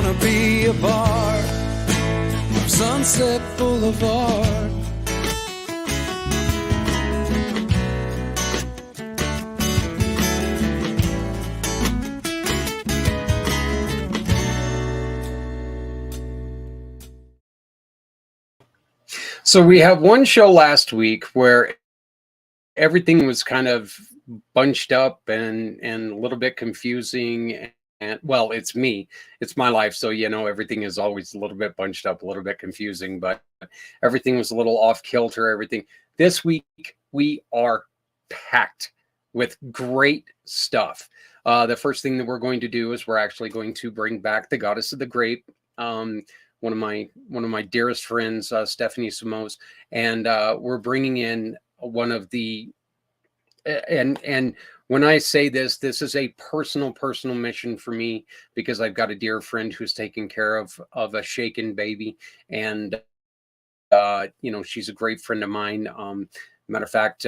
wanna be a part of Sunset Boulevard. So we have one show last week where everything was kind of bunched up and a little bit confusing. And well, it's me, it's my life. So, everything is always a little bit bunched up, a little bit confusing, but everything was a little off kilter, everything. This week, we are packed with great stuff. The first thing that we're going to do is we're actually going to bring back the Goddess of the Grape. One of my dearest friends, Stephanie Simoes, and we're bringing in one of the and when I say this is a personal mission for me, because I've got a dear friend who's taking care of a shaken baby, and she's a great friend of mine. Matter of fact,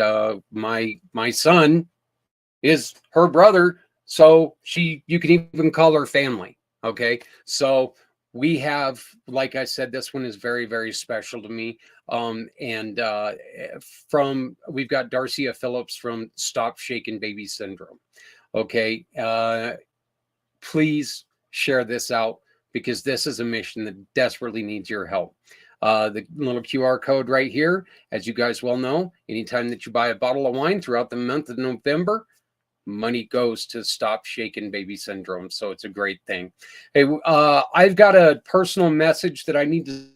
my son is her brother, so you can even call her family. Okay, so we have, like I said, this one is very, very special to me. We've got Darcia Phillips from Stop Shaken Baby Syndrome. Okay. Please share this out, because this is a mission that desperately needs your help. The little QR code right here, as you guys well know, anytime that you buy a bottle of wine throughout the month of November, money goes to Stop Shaken Baby Syndrome. So it's a great thing. Hey, I've got a personal message that I need to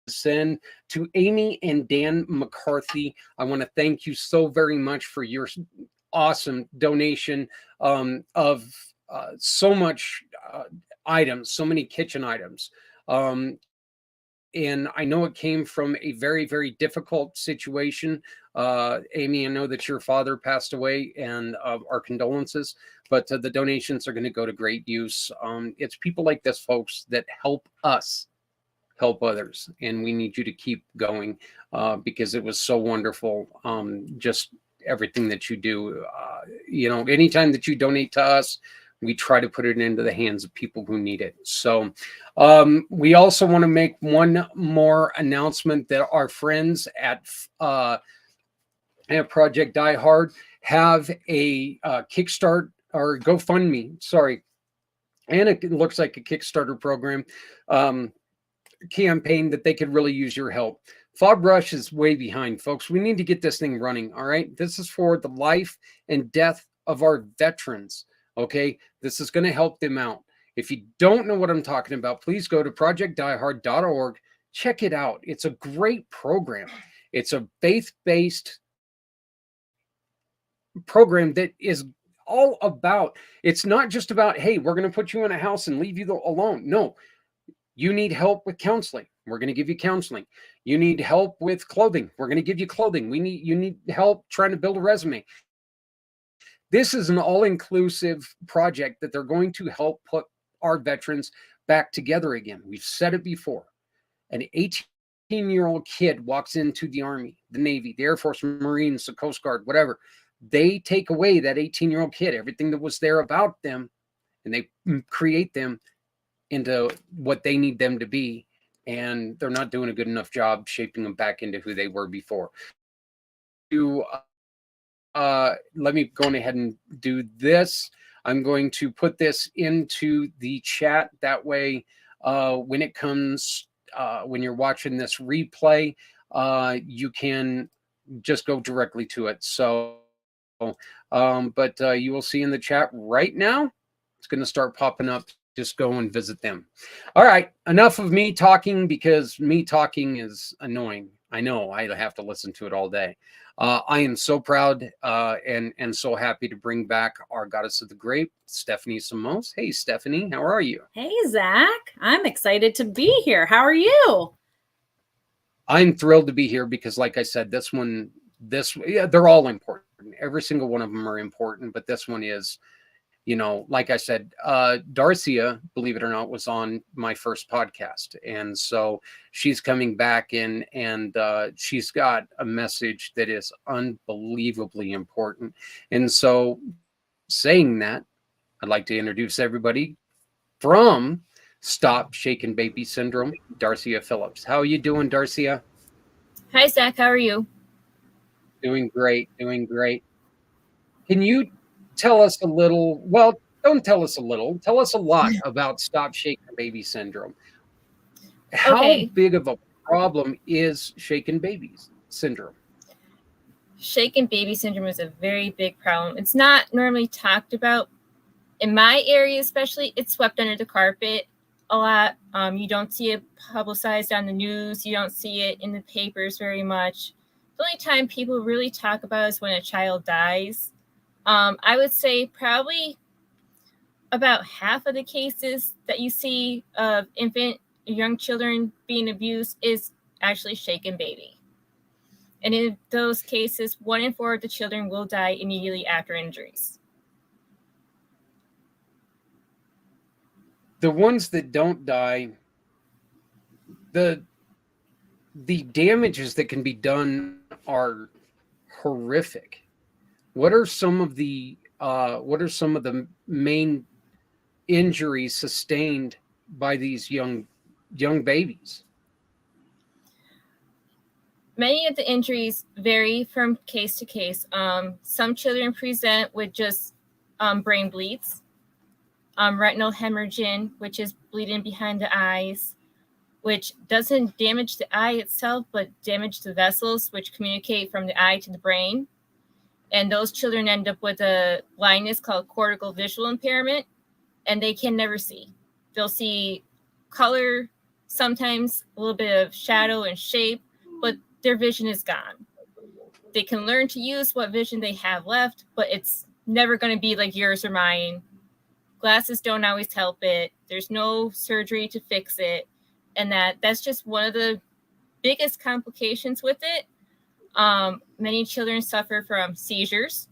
send to Amy and Dan McCarthy. I want to thank you so very much for your awesome donation of so much items, so many kitchen items. And I know it came from a very, very difficult situation. Amy, I know that your father passed away, and our condolences, but the donations are going to go to great use. It's people like this, folks, that help us help others, and we need you to keep going, because it was so wonderful. Just everything that you do, anytime that you donate to us, we try to put it into the hands of people who need it. So we also want to make one more announcement that our friends at Project Die Hard have a Kickstart or GoFundMe, sorry, and it looks like a Kickstarter program campaign that they could really use your help. Fog Rush is way behind, folks. We need to get this thing running, all right? This is for the life and death of our veterans. Okay, this is going to help them out. If you don't know what I'm talking about, please go to projectdiehard.org. Check it out. It's a great program. It's a faith-based program that is all about, it's not just about, hey, we're going to put you in a house and leave you alone. No, you need help with counseling. We're going to give you counseling. You need help with clothing. We're going to give you clothing. You need help trying to build a resume. This is an all-inclusive project that they're going to help put our veterans back together again. We've said it before. An 18-year-old kid walks into the Army, the Navy, the Air Force, Marines, the Coast Guard, whatever. They take away that 18-year-old kid, everything that was there about them, and they create them into what they need them to be. And they're not doing a good enough job shaping them back into who they were before. Let me go ahead and do this. I'm going to put this into the chat. That way, when it comes, when you're watching this replay, you can just go directly to it. So, but you will see in the chat right now, it's going to start popping up. Just go and visit them. All right, enough of me talking, because me talking is annoying. I know I have to listen to it all day. I am so proud and so happy to bring back our Goddess of the Grape, Stephanie Simoes. Hey, Stephanie, how are you? Hey, Zach. I'm excited to be here. How are you? I'm thrilled to be here because, like I said, they're all important. Every single one of them are important, but this one is, like I said, Darcia, believe it or not, was on my first podcast. And so she's coming back in, and she's got a message that is unbelievably important. And so saying that, I'd like to introduce everybody from Stop Shaken Baby Syndrome, Darcia Phillips. How are you doing, Darcia? Hi, Zach. How are you? Doing great, doing great. Can you tell us a little? Well, don't tell us a little. Tell us a lot about Stop Shaken Baby Syndrome. How Okay. big of a problem is Shaken Babies syndrome? Shaken baby syndrome is a very big problem. It's not normally talked about in my area, especially. It's swept under the carpet a lot. You don't see it publicized on the news. You don't see it in the papers very much. The only time people really talk about it is when a child dies. I would say probably about half of the cases that you see of infant, young children being abused is actually shaken baby. And in those cases, 1 in 4 of the children will die immediately after injuries. The ones that don't die, the damages that can be done are horrific. What are some of the main injuries sustained by these young babies? Many of the injuries vary from case to case. Some children present with just brain bleeds, retinal hemorrhaging, which is bleeding behind the eyes, which doesn't damage the eye itself, but damage the vessels which communicate from the eye to the brain. And those children end up with a blindness called cortical visual impairment, and they can never see. They'll see color, sometimes a little bit of shadow and shape, but their vision is gone. They can learn to use what vision they have left, but it's never going to be like yours or mine. Glasses don't always help it. There's no surgery to fix it. And that's just one of the biggest complications with it. Many children suffer from seizures.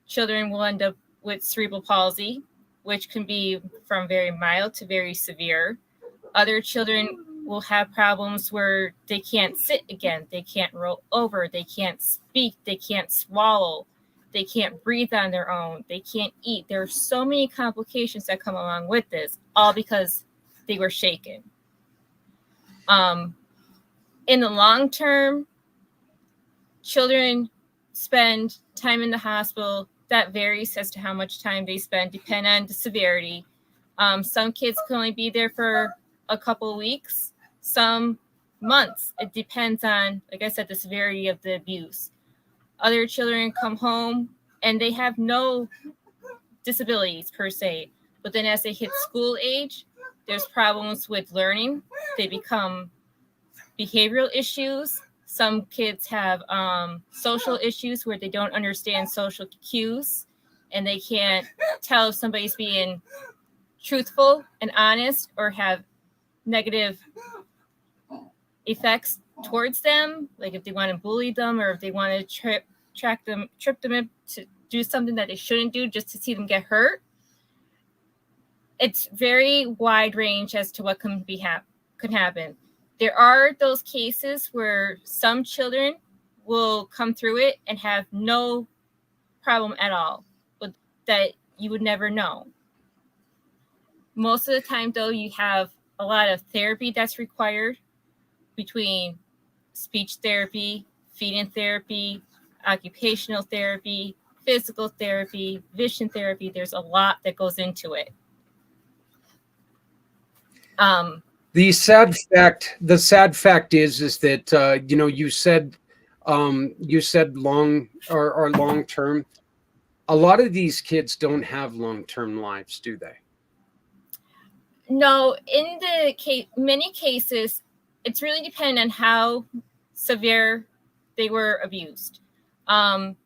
Children will end up with cerebral palsy, which can be from very mild to very severe. Other children will have problems where they can't sit again, they can't roll over, they can't speak, they can't swallow, they can't breathe on their own, they can't eat. There are so many complications that come along with this, all because they were shaken. In the long term, children spend time in the hospital. That varies as to how much time they spend, depending on the severity. Some kids can only be there for a couple of weeks, some months. It depends on, like I said, the severity of the abuse. Other children come home and they have no disabilities per se, but then as they hit school age, there's problems with learning. They become behavioral issues. Some kids have social issues where they don't understand social cues and they can't tell if somebody's being truthful and honest or have negative effects towards them, like if they want to bully them or if they want to trip them to do something that they shouldn't do just to see them get hurt. It's very wide range as to what could happen. There are those cases where some children will come through it and have no problem at all, but that you would never know. Most of the time, though, you have a lot of therapy that's required between speech therapy, feeding therapy, occupational therapy, physical therapy, vision therapy. There's a lot that goes into it. The sad fact is that you said long or long term. A lot of these kids don't have long term lives, do they? No, in the many cases, it's really dependent on how severe they were abused. The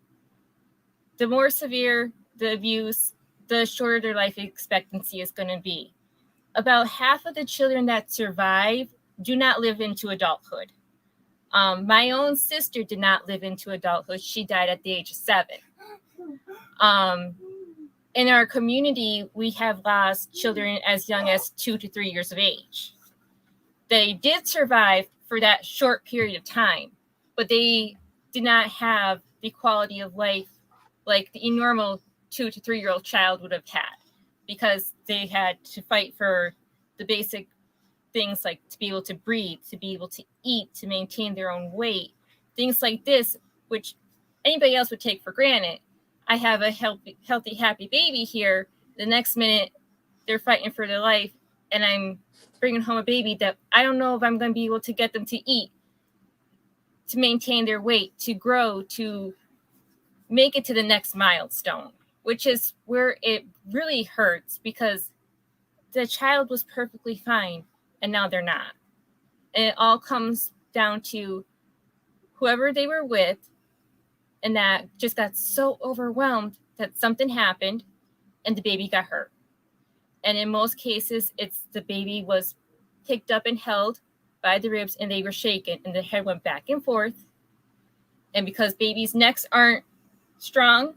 more severe the abuse, the shorter their life expectancy is going to be. About half of the children that survive do not live into adulthood. My own sister did not live into adulthood. She died at the age of 7. In our community, we have lost children as young as 2 to 3 years of age. They did survive for that short period of time, but they did not have the quality of life like the normal 2 to 3 year old child would have had, because they had to fight for the basic things like to be able to breathe, to be able to eat, to maintain their own weight, things like this, which anybody else would take for granted. I have a healthy, happy baby here. The next minute, they're fighting for their life, and I'm bringing home a baby that I don't know if I'm going to be able to get them to eat, to maintain their weight, to grow, to make it to the next milestone, which is where it really hurts, because the child was perfectly fine and now they're not. And it all comes down to whoever they were with, and that just got so overwhelmed that something happened and the baby got hurt. And in most cases, it's the baby was picked up and held by the ribs and they were shaken and the head went back and forth. And because babies' necks aren't strong,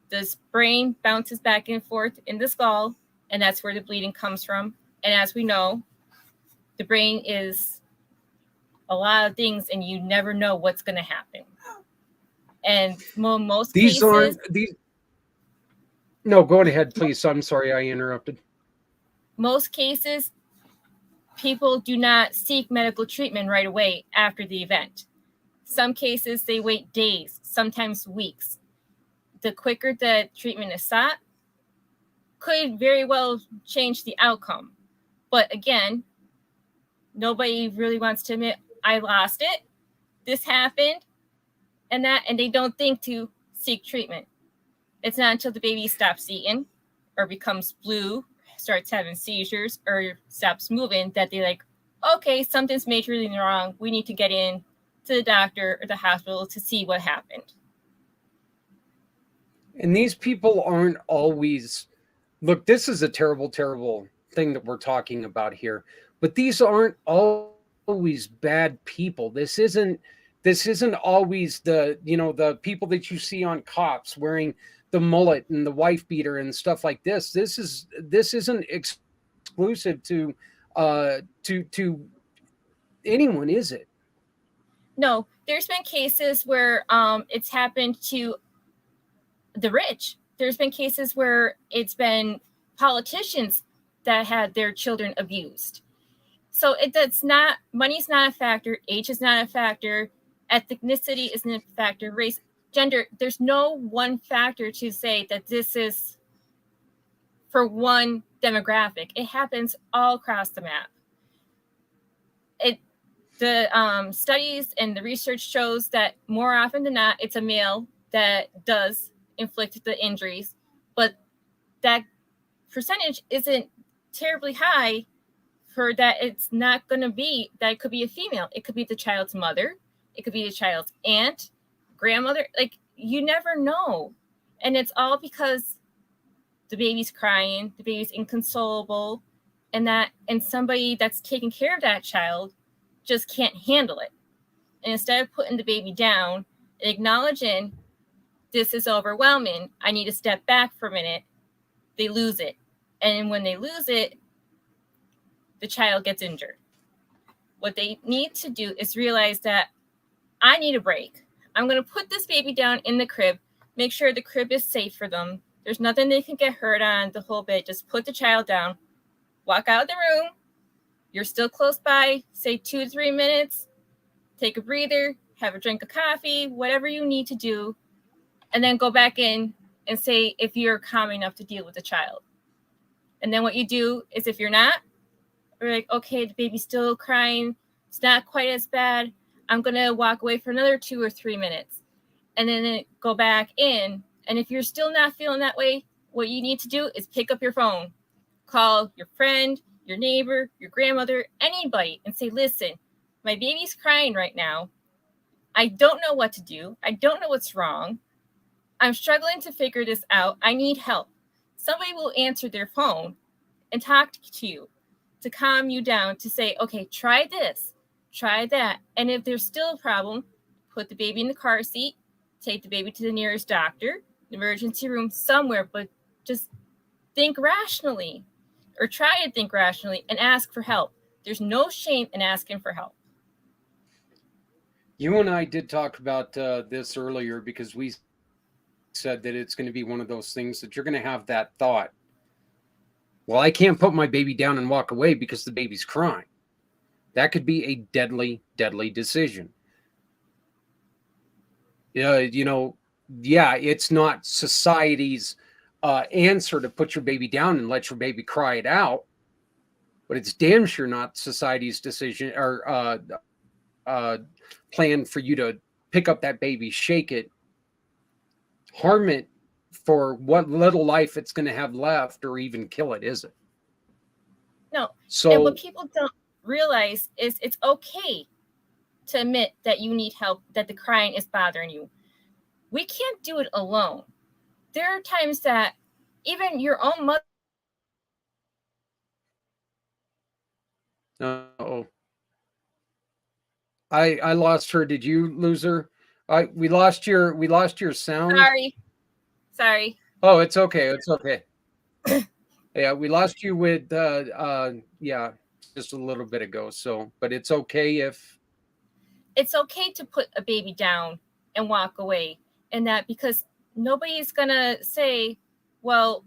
the brain bounces back and forth in the skull, and that's where the bleeding comes from. And as we know, the brain is a lot of things, and you never know what's going to happen. And most These cases, aren't these. No, go ahead, please. I'm sorry I interrupted. most cases, people do not seek medical treatment right away after the event. Some cases, they wait days, sometimes weeks. The quicker the treatment is sought, could very well change the outcome. But again, nobody really wants to admit, I lost it, this happened, and they don't think to seek treatment. It's not until the baby stops eating or becomes blue, starts having seizures, or stops moving that they're like, okay, something's majorly wrong. We need to get in to the doctor or the hospital to see what happened. And these people aren't always, look, this is a terrible, terrible thing that we're talking about here, but these aren't always bad people. This isn't always the people that you see on cops wearing the mullet and the wife beater and stuff like this. This isn't exclusive to anyone, is it? No, there's been cases where it's happened to the rich. There's been cases where it's been politicians that had their children abused. So that's not, money's not a factor, age is not a factor, ethnicity isn't a factor, race, gender. There's no one factor to say that this is for one demographic. It happens all across the map. The studies and the research shows that more often than not, it's a male that does inflict the injuries, but that percentage isn't terribly high for that. It's not going to be that. It could be a female. It could be the child's mother. It could be the child's aunt, grandmother. Like, you never know. And it's all because the baby's crying, the baby's inconsolable, and somebody that's taking care of that child just can't handle it. And instead of putting the baby down and acknowledging this is overwhelming, I need to step back for a minute, they lose it. And when they lose it, the child gets injured. What they need to do is realize that I need a break. I'm going to put this baby down in the crib, make sure the crib is safe for them. There's nothing they can get hurt on, the whole bit. Just put the child down, walk out of the room. You're still close by, say 2 to 3 minutes, take a breather, have a drink of coffee, whatever you need to do, and then go back in and say if you're calm enough to deal with the child. And then what you do is, if you're not, you're like, okay, the baby's still crying, it's not quite as bad, I'm going to walk away for another 2 or 3 minutes, and then go back in. And if you're still not feeling that way, what you need to do is pick up your phone, call your friend, your neighbor, your grandmother, anybody, and say, listen, my baby's crying right now. I don't know what to do. I don't know what's wrong. I'm struggling to figure this out. I need help. Somebody will answer their phone and talk to you to calm you down, to say, okay, try this, try that. And if there's still a problem, put the baby in the car seat, take the baby to the nearest doctor, emergency room, somewhere, but just think rationally, or try to think rationally, and ask for help. There's no shame in asking for help. You and I did talk about this earlier, because we said that it's going to be one of those things that you're going to have that thought Well, I can't put my baby down and walk away because the baby's crying. That could be a deadly, deadly decision. It's not society's answer to put your baby down and let your baby cry it out, but it's damn sure not society's decision or plan for you to pick up that baby, shake it, harm it for what little life it's going to have left, or even kill it, is it? No. So, and what people don't realize is it's okay to admit that you need help, that the crying is bothering you. We can't do it alone. There are times that even your own mother. Uh-oh. I lost her. Did you lose her? We lost your sound. Sorry. Oh, it's okay. It's okay. Yeah, we lost you with just a little bit ago. So, but it's okay if it's okay to put a baby down and walk away, and that because nobody's gonna say, well,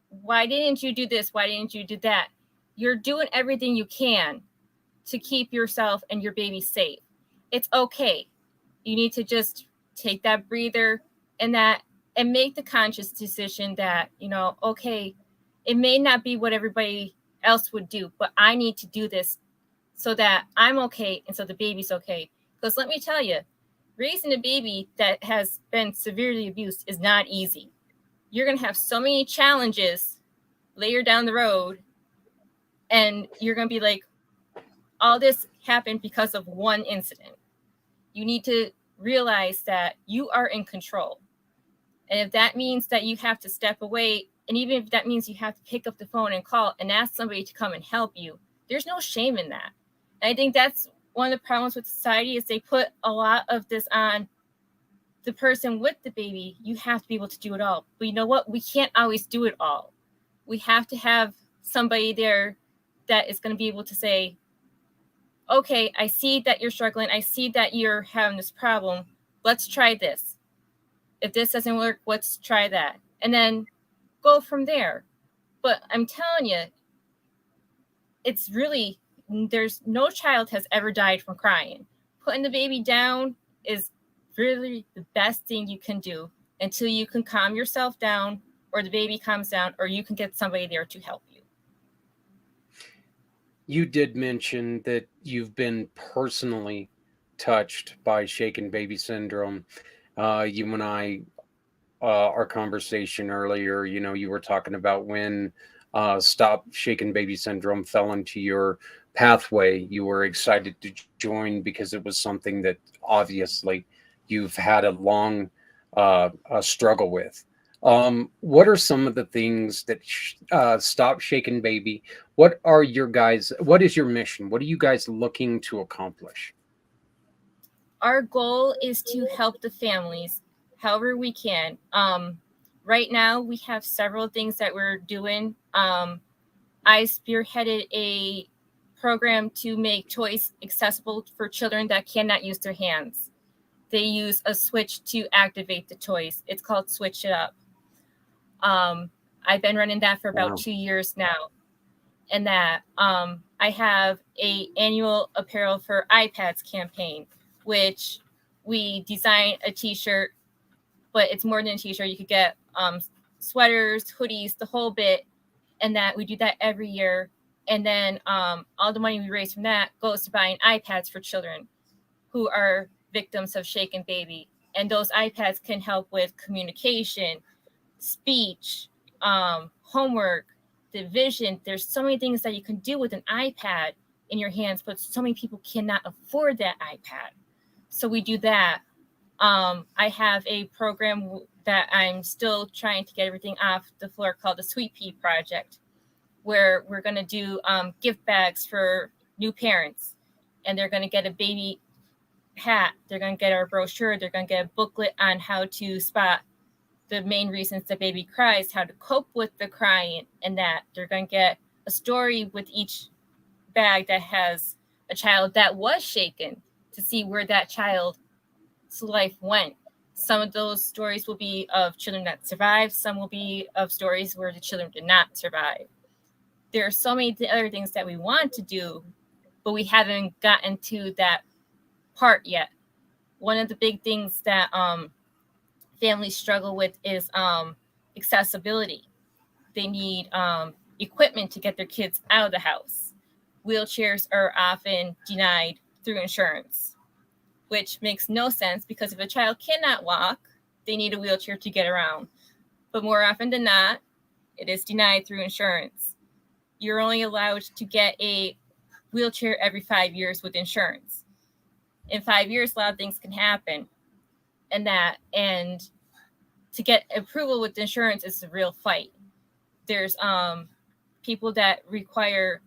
why didn't you do this? Why didn't you do that? You're doing everything you can to keep yourself and your baby safe. It's okay. You need to just take that breather and make the conscious decision that, okay, it may not be what everybody else would do, but I need to do this so that I'm okay and so the baby's okay. Because let me tell you, raising a baby that has been severely abused is not easy. You're going to have so many challenges later down the road, and you're going to be like, all this happened because of one incident. You need to realize that you are in control. And if that means that you have to step away, and even if that means you have to pick up the phone and call and ask somebody to come and help you, there's no shame in that. And I think that's one of the problems with society is they put a lot of this on the person with the baby. You have to be able to do it all. But you know what? We can't always do it all. We have to have somebody there that is going to be able to say, okay, I see that you're struggling. I see that you're having this problem. Let's try this. If this doesn't work, let's try that. And then go from there. But I'm telling you, it's really, there's no child has ever died from crying. Putting the baby down is really the best thing you can do until you can calm yourself down, or the baby calms down, or you can get somebody there to help you. You did mention that you've been personally touched by shaken baby syndrome. You and I, our conversation earlier, you were talking about when Stop Shaken Baby Syndrome fell into your pathway. You were excited to join because it was something that obviously you've had a long struggle with. What are some of the things that Stop Shaken Baby? What is your mission? What are you guys looking to accomplish? Our goal is to help the families however we can. Right now, we have several things that we're doing. I spearheaded a program to make toys accessible for children that cannot use their hands. They use a switch to activate the toys. It's called Switch It Up. I've been running that for about 2 years now. And that I have a annual Apparel for iPads campaign, which we design a t-shirt, but it's more than a t-shirt. You could get sweaters, hoodies, the whole bit. And that we do that every year. And then all the money we raise from that goes to buying iPads for children who are victims of shaken baby. And those iPads can help with communication, speech, homework, division. There's so many things that you can do with an iPad in your hands, but so many people cannot afford that iPad. So we do that. I have a program that I'm still trying to get everything off the floor called the Sweet Pea Project, where we're going to do gift bags for new parents. And they're going to get a baby hat. They're going to get our brochure. They're going to get a booklet on how to spot the main reasons the baby cries, how to cope with the crying, and that they're going to get a story with each bag that has a child that was shaken to see where that child's life went. Some of those stories will be of children that survived. Some will be of stories where the children did not survive. there are so many other things that we want to do, but we haven't gotten to that part yet. One of the big things that families struggle with is accessibility. They need equipment to get their kids out of the house. Wheelchairs are often denied through insurance, which makes no sense because if a child cannot walk, they need a wheelchair to get around. But more often than not, it is denied through insurance. You're only allowed to get a wheelchair every 5 years with insurance. In 5 years, a lot of things can happen. And to get approval with insurance is a real fight. There's people that require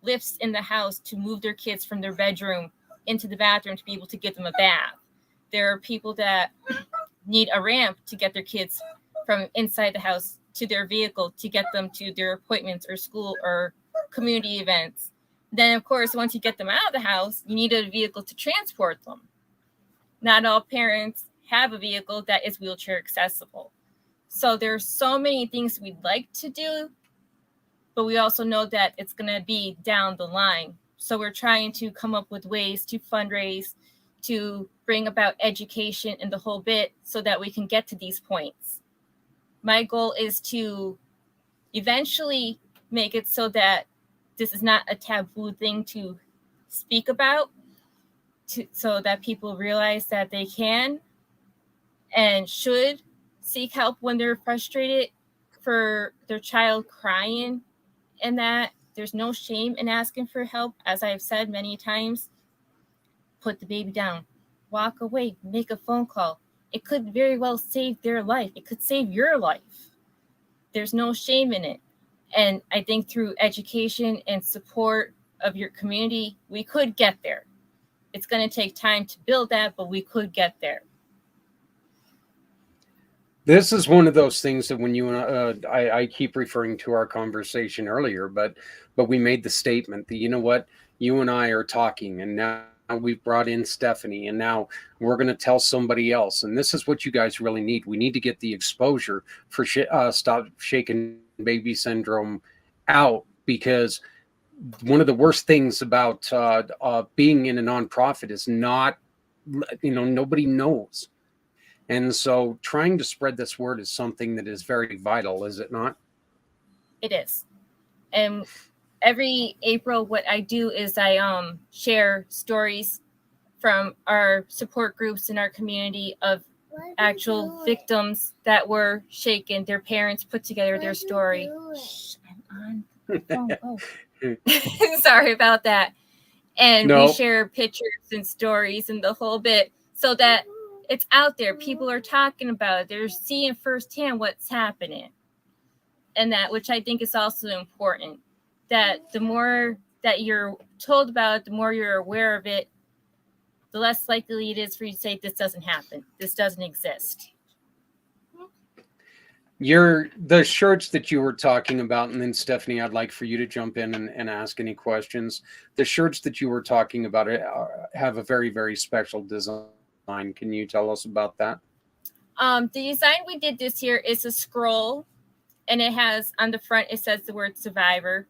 lifts in the house to move their kids from their bedroom into the bathroom to be able to give them a bath. There are people that need a ramp to get their kids from inside the house to their vehicle to get them to their appointments or school or community events. Then, of course, once you get them out of the house, you need a vehicle to transport them. Not all parents have a vehicle that is wheelchair accessible. So there's so many things we'd like to do, but we also know that it's going to be down the line. So we're trying to come up with ways to fundraise, to bring about education and the whole bit so that we can get to these points. My goal is to eventually make it so that this is not a taboo thing to speak about, so that people realize that they can and should seek help when they're frustrated for their child crying, and that there's no shame in asking for help. As I've said many times, put the baby down, walk away, make a phone call. It could very well save their life. It could save your life. There's no shame in it. And I think through education and support of your community, we could get there. It's going to take time to build that, but we could get there. This is one of those things that when you and I keep referring to our conversation earlier, but we made the statement that, you know what, you and I are talking, and now we've brought in Stephanie, and now we're going to tell somebody else. And this is what you guys really need. We need to get the exposure for Stop Shaking Baby Syndrome out, because one of the worst things about being in a nonprofit is not, nobody knows. And so trying to spread this word is something that is very vital, is it not? It is. And every April, what I do is I share stories from our support groups in our community of actual victims that were shaken. Their parents put together their story. Shh, I'm on the phone. Oh. Sorry about that. And we share pictures and stories and the whole bit so that it's out there. People are talking about it. They're seeing firsthand what's happening. And that, which I think is also important, that the more that you're told about it, the more you're aware of it, the less likely it is for you to say, this doesn't happen. This doesn't exist. The shirts that you were talking about, and then Stephanie, I'd like for you to jump in and ask any questions. The shirts that you were talking about have a very, very special design. Can you tell us about that? The design we did this year is a scroll, and it has on the front, it says the word survivor,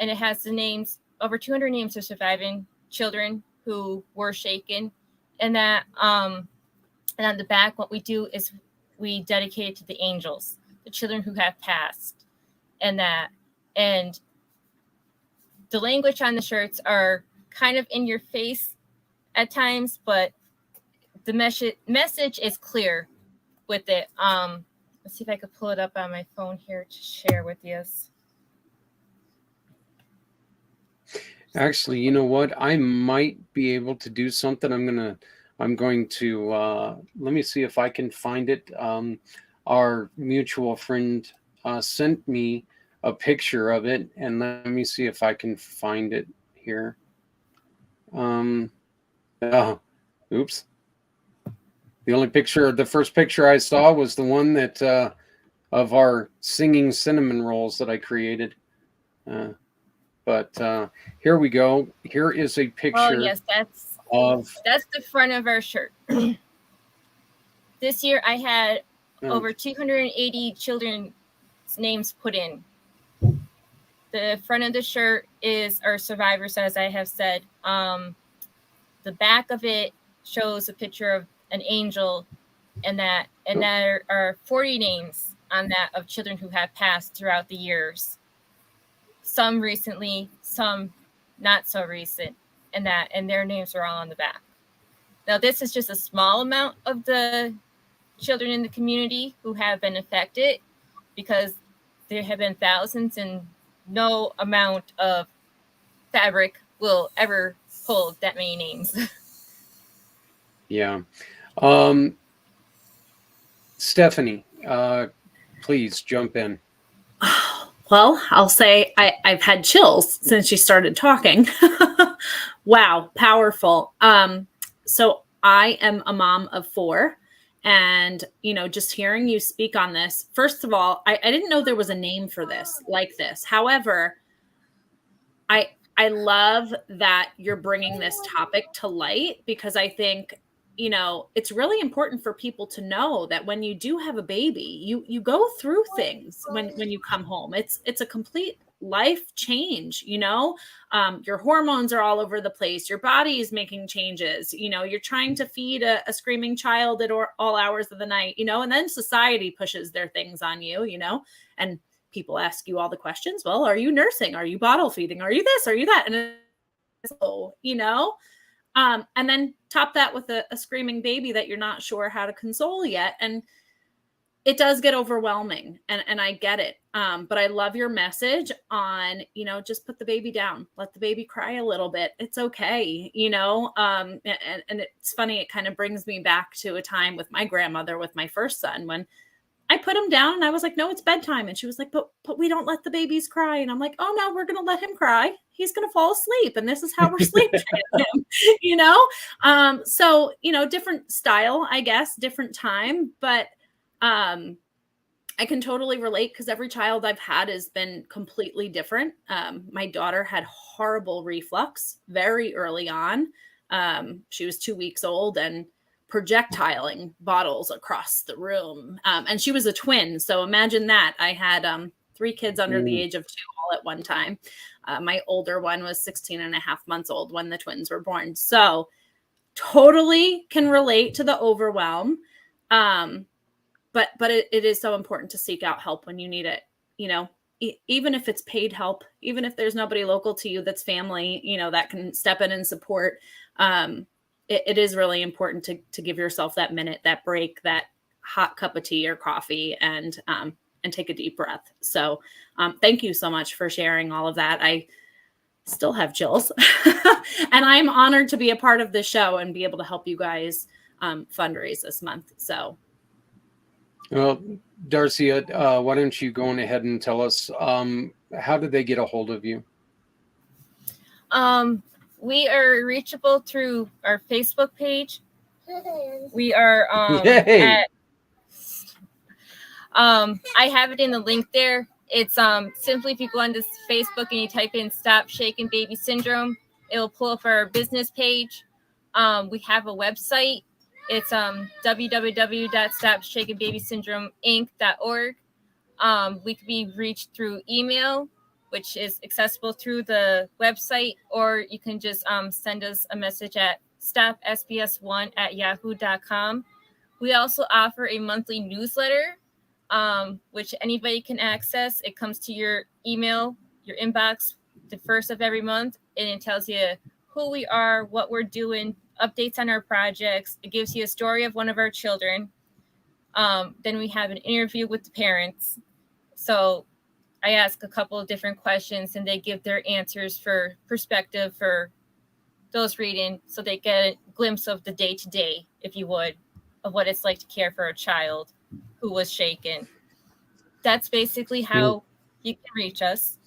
and it has the names, over 200 names of surviving children who were shaken. And that, and on the back, what we do is we dedicate it to the angels, the children who have passed. And the language on the shirts are kind of in your face at times, but the message is clear with it. Let's see if I could pull it up on my phone here to share with you. Actually, you know what? I might be able to do something. I'm going to let me see if I can find it. Our mutual friend sent me a picture of it, and let me see if I can find it here. Oops. The first picture I saw was the one that of our singing cinnamon rolls that I created. But here we go. Here is a picture. Oh, yes, that's the front of our shirt. This year I had over 280 children's names put in. The front of the shirt is our survivors, as I have said. The back of it shows a picture of an angel, and there are 40 names on that of children who have passed throughout the years. Some recently, some not so recent, and their names are all on the back. Now, this is just a small amount of the children in the community who have been affected, because there have been thousands, and no amount of fabric will ever hold that many names. Yeah. Stephanie, please jump in. Well, I'll say I've had chills since she started talking. Wow, powerful. So I am a mom of 4. And, just hearing you speak on this, first of all, I didn't know there was a name for this like this. However, I love that you're bringing this topic to light, because I think, it's really important for people to know that when you do have a baby, you go through things when you come home. It's a complete life change. Your hormones are all over the place. Your body is making changes. You're trying to feed a screaming child at all hours of the night, and then society pushes their things on you, and people ask you all the questions. Well, are you nursing? Are you bottle feeding? Are you this? Are you that? And it's, and then top that with a screaming baby that you're not sure how to console yet. And it does get overwhelming, and I get it. But I love your message on, just put the baby down, let the baby cry a little bit. It's okay. And it's funny. It kind of brings me back to a time with my grandmother, with my first son, when I put him down and I was like, no, it's bedtime. And she was like, but we don't let the babies cry. And I'm like, oh no, we're going to let him cry. He's going to fall asleep. And this is how we're sleep training him, So, different style, I guess, different time, but, I can totally relate, because every child I've had has been completely different. My daughter had horrible reflux very early on. She was 2 weeks old and projectiling bottles across the room. And she was a twin. So imagine that. I had 3 kids under the age of 2 all at one time. My older one was 16 and a half months old when the twins were born. So totally can relate to the overwhelm. But it is so important to seek out help when you need it, even if it's paid help, even if there's nobody local to you that's family, that can step in and support. It is really important to give yourself that minute, that break, that hot cup of tea or coffee, and take a deep breath. So thank you so much for sharing all of that. I still have chills and I'm honored to be a part of this show and be able to help you guys fundraise this month. So. Well, Darcia, why don't you go on ahead and tell us, how did they get a hold of you? We are reachable through our Facebook page. We are Yay. I have it in the link there. It's simply, if you go on this Facebook and you type in Stop Shaken Baby Syndrome, it'll pull up our business page. We have a website. It's www.stopshakenbabysyndromeinc.org. We can be reached through email, which is accessible through the website, or you can just send us a message at stopsbs1@yahoo.com. We also offer a monthly newsletter, which anybody can access. It comes to your email, your inbox, the first of every month, and it tells you who we are, what we're doing, updates on our projects. It gives you a story of one of our children. Then we have an interview with the parents. So I ask a couple of different questions, and they give their answers for perspective for those reading, so they get a glimpse of the day-to-day, if you would, of what it's like to care for a child who was shaken. That's basically how you can reach us.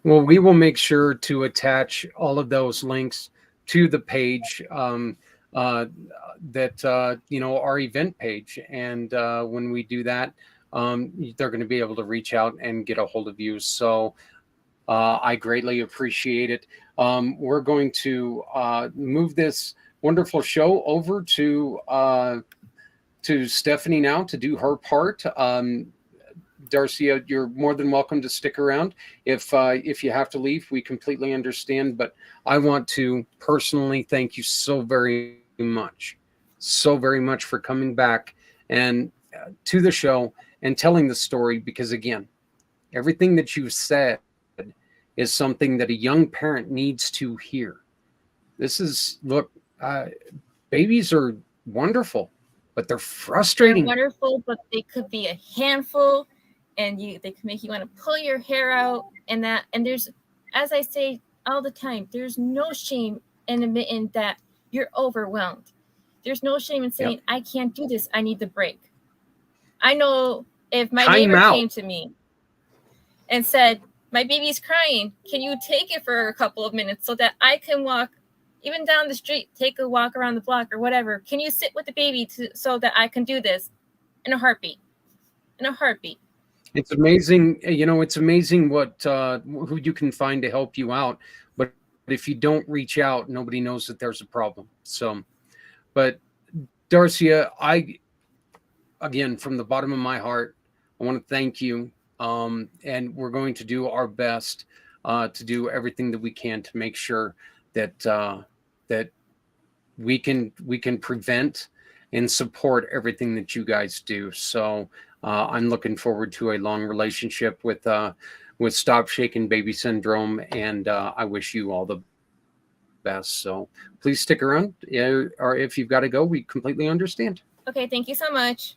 Well, we will make sure to attach all of those links to the page, our event page. And when we do that, they're going to be able to reach out and get a hold of you. So I greatly appreciate it. We're going to move this wonderful show over to Stephanie now to do her part. Darcia, you're more than welcome to stick around. If you have to leave, we completely understand. But I want to personally thank you so very much for coming back and to the show and telling the story, because again, everything that you've said is something that a young parent needs to hear. This is, look, babies are wonderful, but they're frustrating. They're wonderful, but they could be a handful, and they can make you want to pull your hair out. And there's, as I say all the time, there's no shame in admitting that you're overwhelmed. There's no shame in saying, I can't do this. I need the break. I know if my neighbor came to me and said, my baby's crying, can you take it for a couple of minutes so that I can walk even down the street, take a walk around the block or whatever? Can you sit with the baby so that I can do this? In a heartbeat. It's amazing. It's amazing what who you can find to help you out. But if you don't reach out, nobody knows that there's a problem. So, but Darcia, again, from the bottom of my heart, I want to thank you. And we're going to do our best to do everything that we can to make sure that that we can prevent and support everything that you guys do. So I'm looking forward to a long relationship with Stop Shaking Baby Syndrome, and I wish you all the best. So please stick around, or if you've got to go, we completely understand. Okay, thank you so much.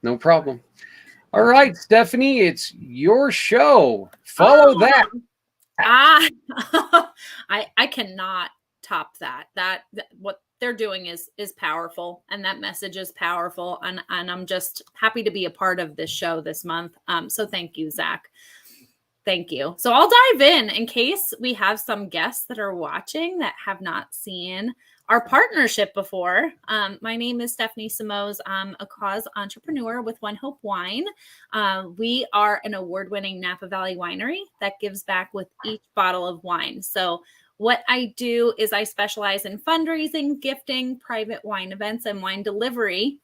No problem. All right, Stephanie, it's your show. Follow that. I cannot top that. That what they're doing is powerful, and that message is powerful. And I'm just happy to be a part of this show this month. So thank you, Zach. Thank you. So I'll dive in case we have some guests that are watching that have not seen our partnership before. My name is Stephanie Simoes. I'm a cause entrepreneur with One Hope Wine. We are an award-winning Napa Valley winery that gives back with each bottle of wine. So what I do is I specialize in fundraising, gifting, private wine events, and wine delivery.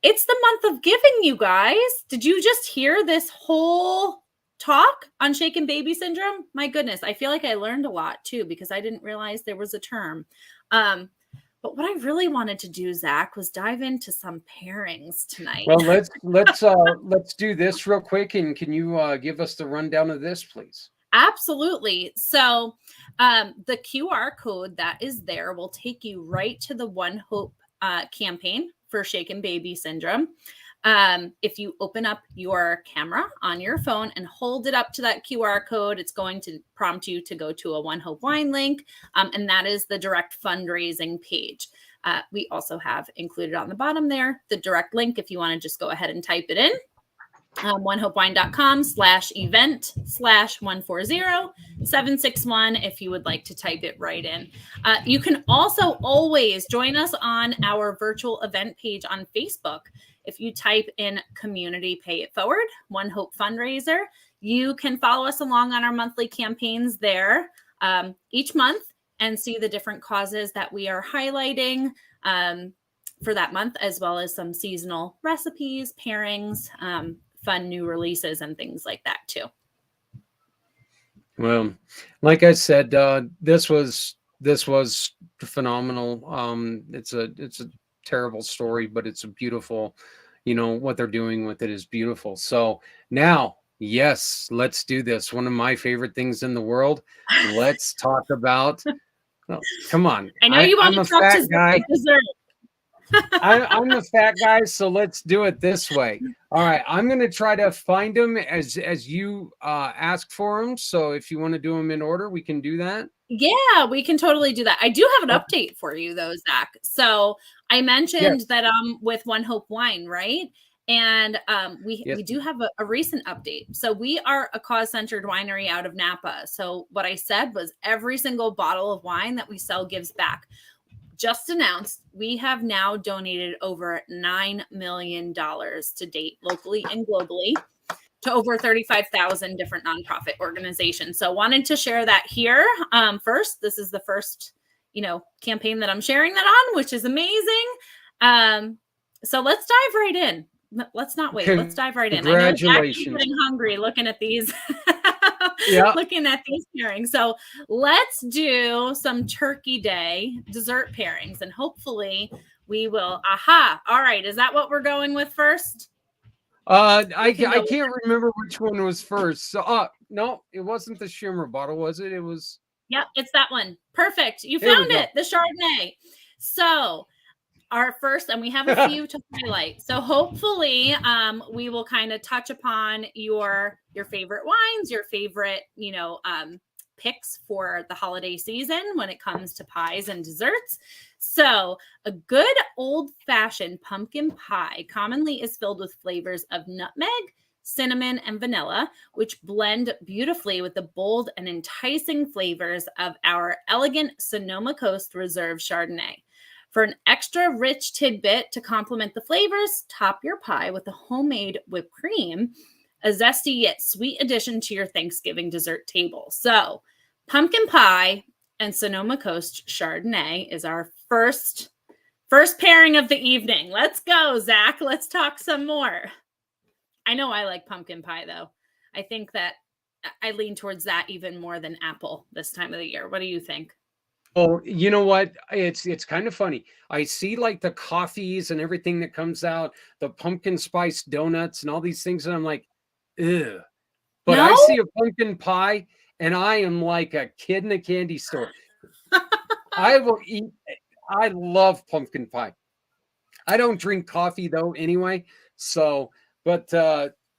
It's the month of giving, you guys. Did you just hear this whole talk on shaken baby syndrome? My goodness, I feel like I learned a lot too, because I didn't realize there was a term. But what I really wanted to do, Zach, was dive into some pairings tonight. Well, let's do this real quick, and can you give us the rundown of this, please? Absolutely. So the QR code that is there will take you right to the One Hope campaign for shaken baby syndrome. If you open up your camera on your phone and hold it up to that QR code, it's going to prompt you to go to a One Hope Wine link. And that is the direct fundraising page. We also have included on the bottom there the direct link if you want to just go ahead and type it in. onehopewine.com/event/140-761 if you would like to type it right in. You can also always join us on our virtual event page on Facebook. If you type in Community Pay It Forward, One Hope Fundraiser, you can follow us along on our monthly campaigns there each month and see the different causes that we are highlighting for that month, as well as some seasonal recipes, pairings, fun new releases, and things like that too. Well, like I said, this was phenomenal. It's a terrible story, but it's a beautiful, what they're doing with it is beautiful. So now, yes, let's do this. One of my favorite things in the world. Let's talk about, come on. I know you want to talk to dessert. I'm the fat guy, so let's do it this way. All right, I'm going to try to find them as you ask for them. So if you want to do them in order, we can do that. Yeah, we can totally do that. I do have an update for you, though, Zach. So I mentioned that I'm with One Hope Wine, right? And we do have a recent update. So we are a cause-centered winery out of Napa. So what I said was every single bottle of wine that we sell gives back. Just announced, we have now donated over $9 million to date, locally and globally, to over 35,000 different nonprofit organizations. So wanted to share that here first. This is the first, campaign that I'm sharing that on, which is amazing. So let's dive right in. let's not wait. Let's dive right in. I know Jackie's Congratulations. getting hungry looking at these. Yeah. Looking at these pairings. So let's do some Turkey Day dessert pairings, and hopefully we will. Aha. All right. Is that what we're going with first? I can't remember which one was first. So, no, it wasn't the shimmer bottle, was it? It was. Yep, it's that one. Perfect. You There we found go. it. The Chardonnay. So our first, and we have a few to highlight. So hopefully we will kind of touch upon your favorite wines, your favorite, picks for the holiday season when it comes to pies and desserts. So a good old-fashioned pumpkin pie commonly is filled with flavors of nutmeg, cinnamon, and vanilla, which blend beautifully with the bold and enticing flavors of our elegant Sonoma Coast Reserve Chardonnay. For an extra rich tidbit to complement the flavors, top your pie with a homemade whipped cream, a zesty yet sweet addition to your Thanksgiving dessert table. So pumpkin pie and Sonoma Coast Chardonnay is our first pairing of the evening. Let's go, Zach. Let's talk some more. I know I like pumpkin pie, though. I think that I lean towards that even more than apple this time of the year. What do you think? Oh, you know what? It's kind of funny. I see like the coffees and everything that comes out, the pumpkin spice donuts and all these things, and I'm like, ugh. But No? I see a pumpkin pie, and I am like a kid in a candy store. I will eat. I love pumpkin pie. I don't drink coffee though, anyway. So, but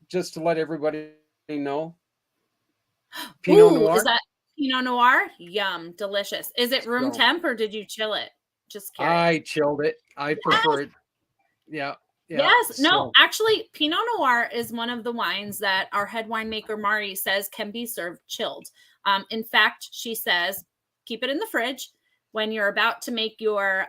just to let everybody know, Pinot Noir. Is that Pinot Noir? Yum, delicious. Is it room temp or did you chill it? Just curious. I chilled it. I prefer it. Yeah. Yes. No, actually, Pinot Noir is one of the wines that our head winemaker, Mari, says can be served chilled. In fact, she says, keep it in the fridge. When you're about to make your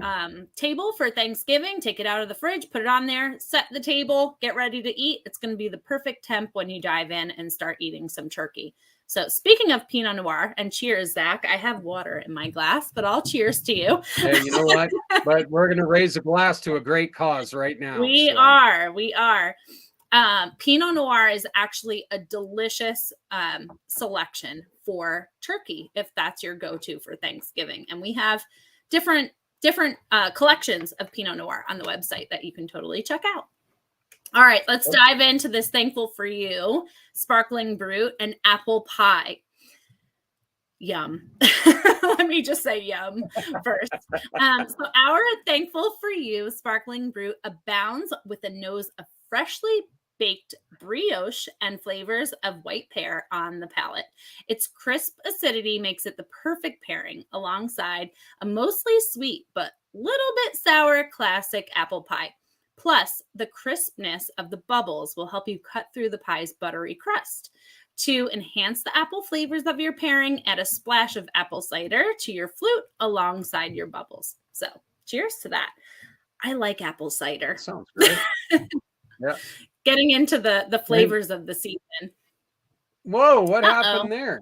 table for Thanksgiving, take it out of the fridge, put it on there, set the table, get ready to eat. It's going to be the perfect temp when you dive in and start eating some turkey. So speaking of Pinot Noir, and cheers, Zach, I have water in my glass, but I'll cheers to you. Hey, you know what? But we're going to raise a glass to a great cause right now. We are. Pinot Noir is actually a delicious selection for turkey if that's your go-to for Thanksgiving. And we have different collections of Pinot Noir on the website that you can totally check out. All right, let's dive into this Thankful for You Sparkling Brut and Apple Pie. Yum. Let me just say yum first. So our Thankful for You Sparkling Brut abounds with a nose of freshly baked brioche and flavors of white pear on the palate. Its crisp acidity makes it the perfect pairing alongside a mostly sweet but little bit sour classic apple pie. Plus, the crispness of the bubbles will help you cut through the pie's buttery crust. To enhance the apple flavors of your pairing, add a splash of apple cider to your flute alongside your bubbles. So, cheers to that. I like apple cider. Sounds great. Yeah. Getting into the flavors of the season. Whoa, what happened there?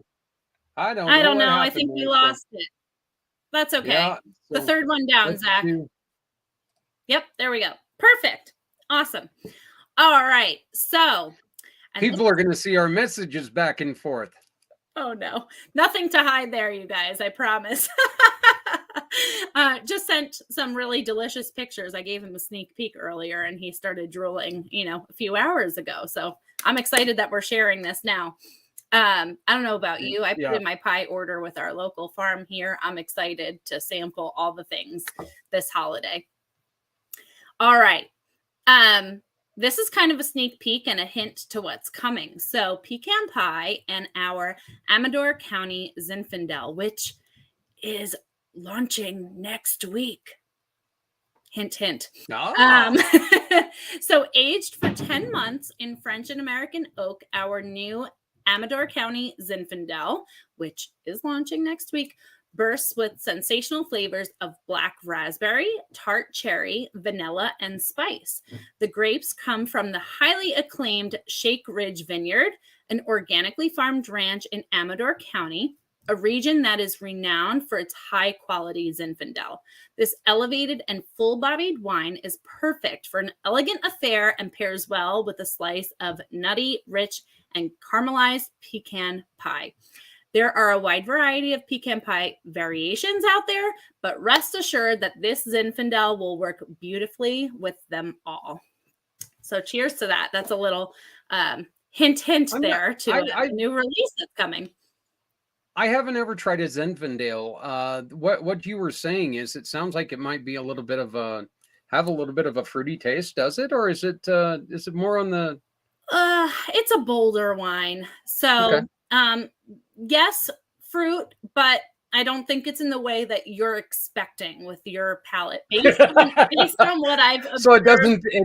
I don't know. I think we lost it. That's okay. Yeah, the third one down, Zach. Yep, there we go. Perfect. Awesome. All right. So people are going to see our messages back and forth. Oh, no. Nothing to hide there, you guys. I promise. Just sent some really delicious pictures. I gave him a sneak peek earlier and he started drooling, a few hours ago. So I'm excited that we're sharing this now. I don't know about you. I put in my pie order with our local farm here. I'm excited to sample all the things this holiday. All right. This is kind of a sneak peek and a hint to what's coming. So pecan pie and our Amador County Zinfandel, which is launching next week. Hint, hint. Oh. So aged for 10 months in French and American oak, our new Amador County Zinfandel, which is launching next week, bursts with sensational flavors of black raspberry, tart cherry, vanilla, and spice. The grapes come from the highly acclaimed Shake Ridge Vineyard, an organically farmed ranch in Amador County. a region that is renowned for its high quality Zinfandel. This elevated and full-bodied wine is perfect for an elegant affair and pairs well with a slice of nutty, rich, and caramelized pecan pie. There are a wide variety of pecan pie variations out there, but rest assured that this Zinfandel will work beautifully with them all. So cheers to that. That's a little hint there to a new release that's coming. I haven't ever tried a Zinfandel. What you were saying is it sounds like it might be a little bit of a fruity taste, does it? Or is it more on the it's a bolder wine. So okay. Yes, fruit, but I don't think it's in the way that you're expecting with your palate based on what I've observed. So it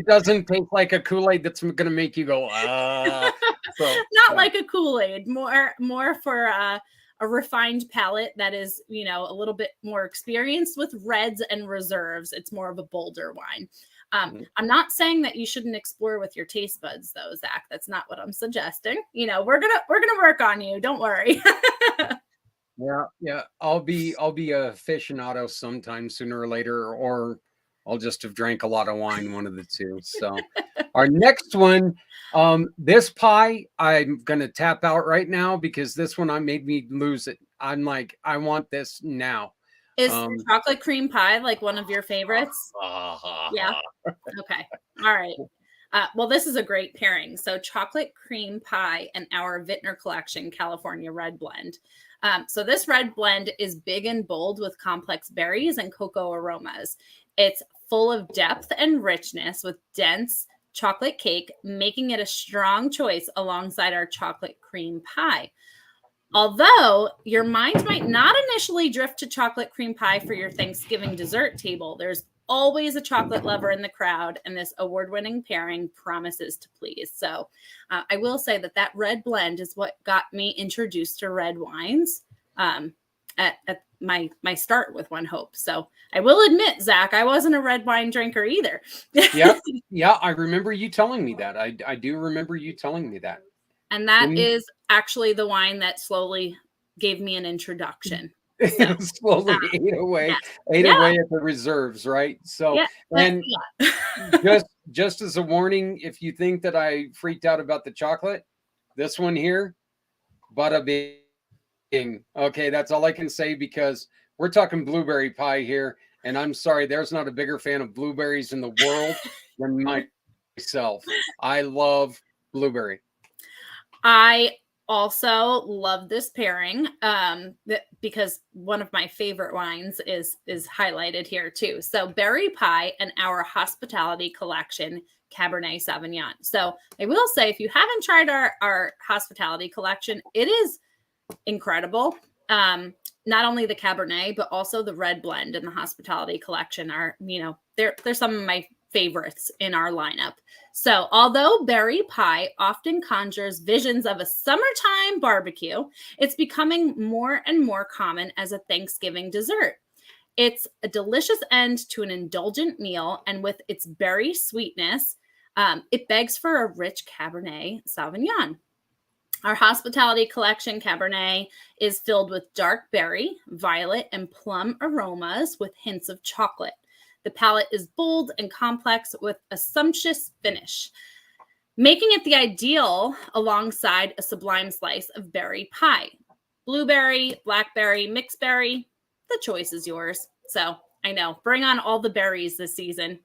doesn't taste like a Kool-Aid that's going to make you go, Not like a Kool-Aid, more for a refined palate that is, a little bit more experienced with reds and reserves. It's more of a bolder wine. I'm not saying that you shouldn't explore with your taste buds, though, Zach. That's not what I'm suggesting. We're gonna work on you. Don't worry. Yeah. I'll be a aficionado sometime sooner or later, or I'll just have drank a lot of wine, one of the two. So, our next one, this pie, I'm gonna tap out right now because this one made me lose it. I'm like, I want this now. Is chocolate cream pie like one of your favorites? Yeah. Okay. All right. Well, this is a great pairing. So chocolate cream pie and our Vintner Collection California Red Blend. So this red blend is big and bold with complex berries and cocoa aromas. It's full of depth and richness with dense chocolate cake, making it a strong choice alongside our chocolate cream pie. Although your mind might not initially drift to chocolate cream pie for your Thanksgiving dessert table, there's always a chocolate lover in the crowd, and this award-winning pairing promises to please. So I will say that red blend is what got me introduced to red wines at my start with One Hope. So I will admit, Zach, I wasn't a red wine drinker either. Yeah, I remember you telling me that. I do remember you telling me that. And that is actually the wine that slowly gave me an introduction. So, slowly ate away at the reserves, right? So, and just as a warning, if you think that I freaked out about the chocolate, this one here, bada bing. Okay, that's all I can say because we're talking blueberry pie here, and I'm sorry, there's not a bigger fan of blueberries in the world than myself. I love blueberry. I also love this pairing because one of my favorite wines is highlighted here too. So berry pie and our Hospitality Collection Cabernet Sauvignon. So I will say, if you haven't tried our Hospitality Collection, it is incredible. Not only the Cabernet, but also the red blend and the Hospitality Collection are, they're some of my favorites in our lineup. So although berry pie often conjures visions of a summertime barbecue, it's becoming more and more common as a Thanksgiving dessert. It's a delicious end to an indulgent meal, and with its berry sweetness, it begs for a rich Cabernet Sauvignon. Our Hospitality Collection Cabernet is filled with dark berry, violet, and plum aromas with hints of chocolate. The palate is bold and complex with a sumptuous finish, making it the ideal alongside a sublime slice of berry pie. Blueberry, blackberry, mixed berry, the choice is yours. So I know, bring on all the berries this season.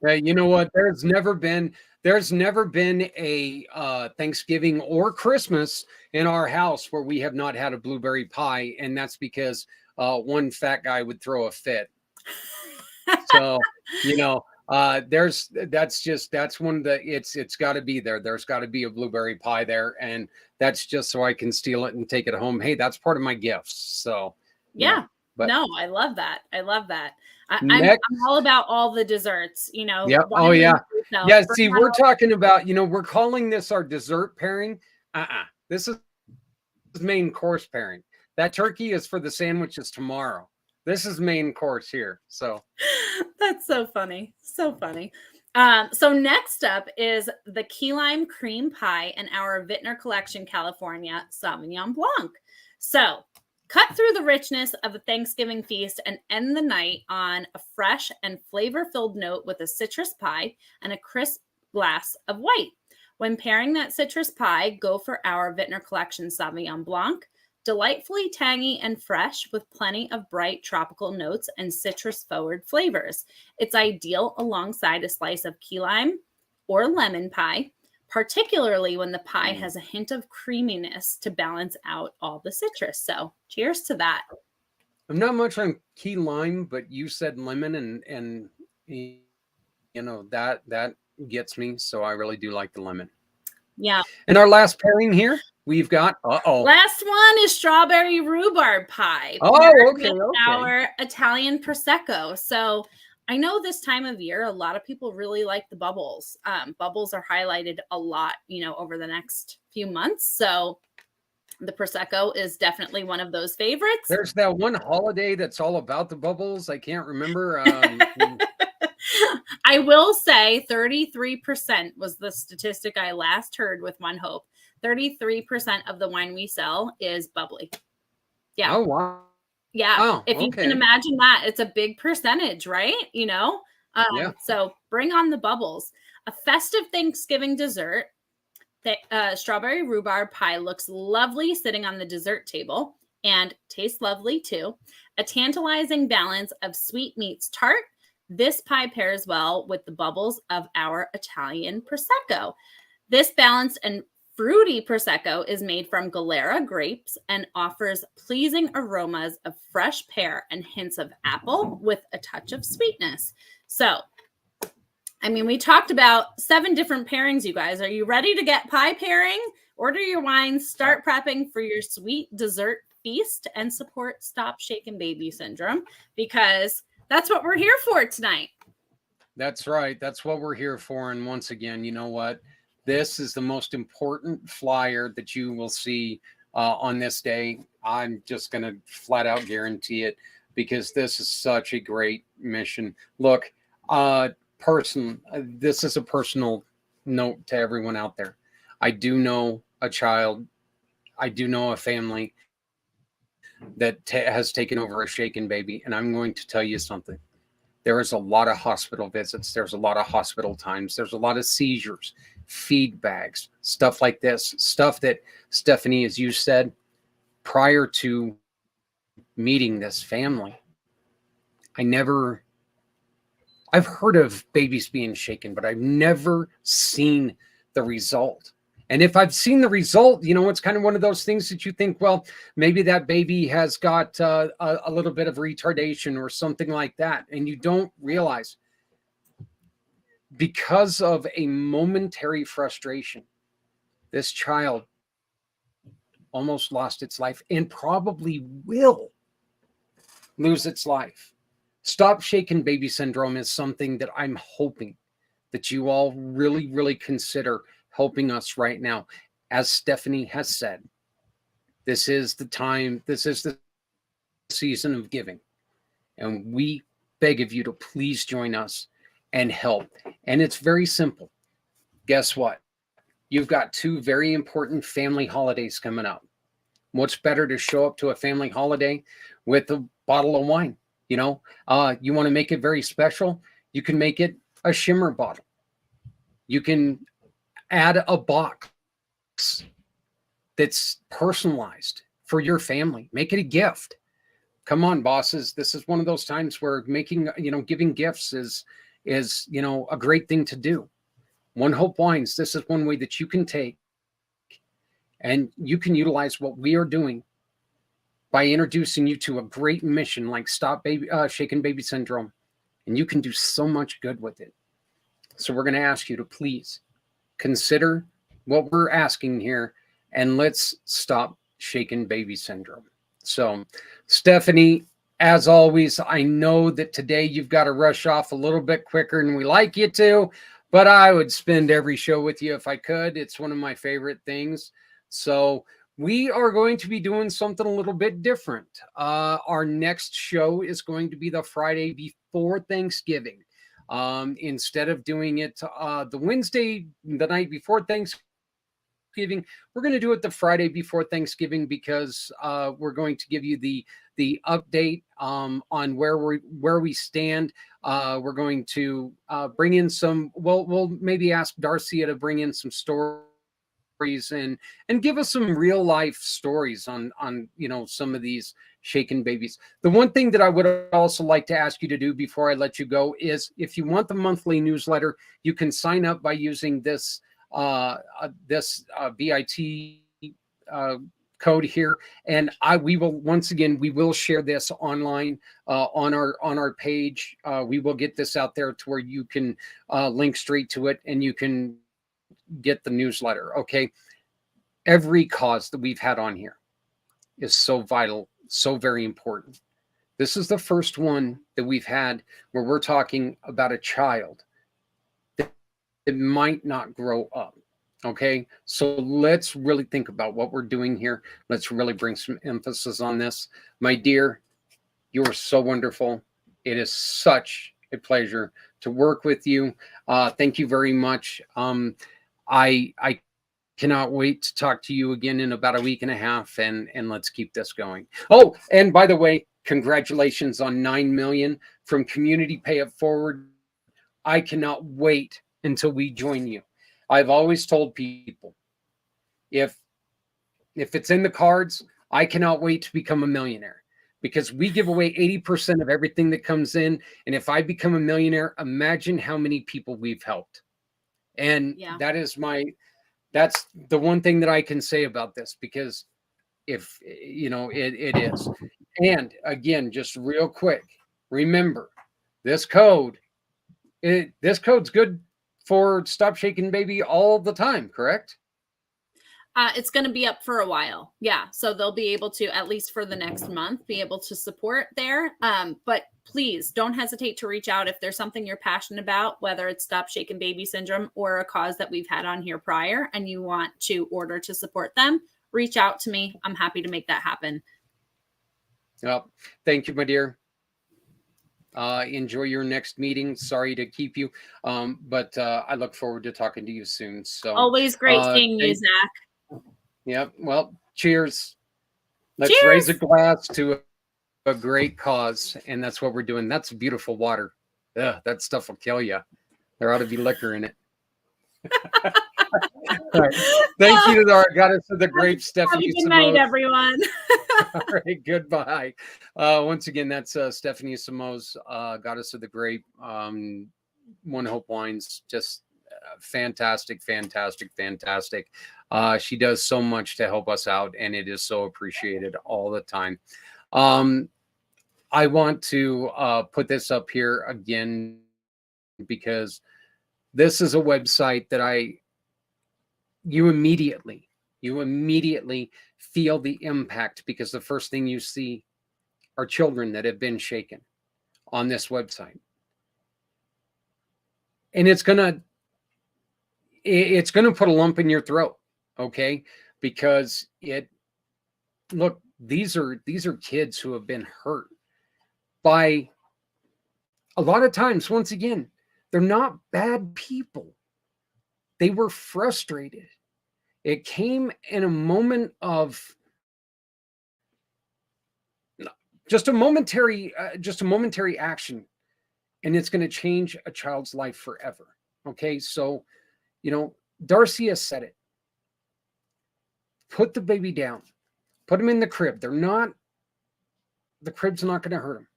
Hey, you know what? There's never been a Thanksgiving or Christmas in our house where we have not had a blueberry pie, and that's because one fat guy would throw a fit. So, that's one of the, it's got to be there. There's got to be a blueberry pie there, and that's just so I can steal it and take it home. Hey, that's part of my gifts. So but no, I love that. I'm all about all the desserts, Yeah. Oh yeah. Yeah. See, we're talking about, we're calling this our dessert pairing. This is main course pairing. That turkey is for the sandwiches tomorrow. This is main course here. So that's so funny. So funny. So next up is the key lime cream pie and our Vintner Collection California Sauvignon Blanc. So cut through the richness of a Thanksgiving feast and end the night on a fresh and flavor-filled note with a citrus pie and a crisp glass of white. When pairing that citrus pie, go for our Vintner Collection Sauvignon Blanc, delightfully tangy and fresh with plenty of bright tropical notes and citrus-forward flavors. It's ideal alongside a slice of key lime or lemon pie, particularly when the pie has a hint of creaminess to balance out all the citrus. So cheers to that. I'm not much on key lime, but you said lemon and you know, that gets me. So I really do like the lemon. Yeah. And our last pairing here, we've got, last one is strawberry rhubarb pie. Oh, okay. Our Italian Prosecco. So I know this time of year, a lot of people really like the bubbles. Bubbles are highlighted a lot, you know, over the next few months. So the Prosecco is definitely one of those favorites. There's that one holiday that's all about the bubbles. I can't remember. I will say 33% was the statistic I last heard with One Hope. 33% of the wine we sell is bubbly. Yeah. Oh, wow. Yeah. Oh, if you can imagine that, it's a big percentage, right? You know? Yeah. So bring on the bubbles. A festive Thanksgiving dessert. Strawberry rhubarb pie looks lovely sitting on the dessert table and tastes lovely too. A tantalizing balance of sweet meets tart. This pie pairs well with the bubbles of our Italian Prosecco. This balanced and fruity Prosecco is made from Galera grapes and offers pleasing aromas of fresh pear and hints of apple with a touch of sweetness. So, I mean, we talked about 7 different pairings, you guys. Are you ready to get pie pairing? Order your wines, start prepping for your sweet dessert feast, and support Stop Shaken Baby Syndrome, because that's what we're here for tonight. That's right. That's what we're here for. And once again, you know what? This is the most important flyer that you will see on this day. I'm just going to flat out guarantee it, because this is such a great mission. Look, this is a personal note to everyone out there. I do know a child. I do know a family that has taken over a shaken baby. And I'm going to tell you something. There is a lot of hospital visits. There's a lot of hospital times. There's a lot of seizures, feed bags, stuff like this, stuff that, Stephanie, as you said, prior to meeting this family, I've heard of babies being shaken, but I've never seen the result. And if I've seen the result, you know, it's kind of one of those things that you think, well, maybe that baby has got a little bit of retardation or something like that. And you don't realize, because of a momentary frustration, this child almost lost its life and probably will lose its life. Stop Shaken Baby Syndrome is something that I'm hoping that you all really, really consider helping us right now. As Stephanie has said, this is the time, this is the season of giving. And we beg of you to please join us and help. And it's very simple. Guess what? You've got 2 very important family holidays coming up. What's better to show up to a family holiday with a bottle of wine? You know, you want to make it very special. You can make it a shimmer bottle. You can add a box that's personalized for your family. Make it a gift. Come on, bosses. This is one of those times where making, you know, giving gifts is, you know, a great thing to do. One Hope Wines, this is one way that you can take and you can utilize what we are doing by introducing you to a great mission like Stop Shaken Baby Syndrome. And you can do so much good with it. So we're going to ask you to please consider what we're asking here, and let's stop Shaken Baby Syndrome. So, Stephanie, as always, I know that today you've got to rush off a little bit quicker than we like you to, but I would spend every show with you if I could. It's one of my favorite things. So we are going to be doing something a little bit different. Our next show is going to be the Friday before Thanksgiving. Instead of doing it the Wednesday, the night before Thanksgiving, Thanksgiving. We're going to do it the Friday before Thanksgiving because we're going to give you the update on where we stand. We're going to bring in some. We'll maybe ask Darcia to bring in some stories and give us some real life stories on some of these shaken babies. The one thing that I would also like to ask you to do before I let you go is, if you want the monthly newsletter, you can sign up by using this BIT code here, and we will share this online on our page. We will get this out there to where you can link straight to it and you can get the newsletter. Okay, every cause that we've had on here is so vital, so very important. This is the first one that we've had where we're talking about a child that might not grow up. Okay, so let's really think about what we're doing here. Let's really bring some emphasis on this. My dear, you are so wonderful. It is such a pleasure to work with you. Thank you very much. I cannot wait to talk to you again in about a week and a half, and let's keep this going. Oh, and by the way, congratulations on 9 million from Community Pay It Forward. I cannot wait until we join you. I've always told people, if it's in the cards, I cannot wait to become a millionaire, because we give away 80% of everything that comes in. And if I become a millionaire, imagine how many people we've helped. And that's the one thing that I can say about this, because if it is. And again, just real quick, remember this code's good for Stop Shaking Baby all the time, correct? It's going to be up for a while. Yeah. So they'll be able to, at least for the next month, be able to support there. But please don't hesitate to reach out if there's something you're passionate about, whether it's Stop Shaking Baby Syndrome or a cause that we've had on here prior, and you want to order to support them. Reach out to me. I'm happy to make that happen. Well, thank you, my dear. Enjoy your next meeting. Sorry to keep you, but I look forward to talking to you soon. So always great seeing you, Zach. Yeah. Well, cheers. Let's raise a glass to a great cause, and that's what we're doing. That's beautiful water. Ugh, that stuff will kill you. There ought to be liquor in it. All right. Thank you to our goddess of the Grape Stephanie Simoes. Good night, everyone. All right, goodbye. Once again, that's Stephanie Simoes, goddess of the grape. One Hope Wines, just fantastic. She does so much to help us out, and it is so appreciated all the time. I want to put this up here again because this is a website that you immediately feel the impact, because the first thing you see are children that have been shaken on this website. And it's gonna put a lump in your throat, okay? Because these are kids who have been hurt by, a lot of times, once again, they're not bad people. They were frustrated. It came in a moment of just a momentary action, and it's going to change a child's life forever. Okay, so Darcia said it. Put the baby down. Put him in the crib. The crib's not going to hurt him.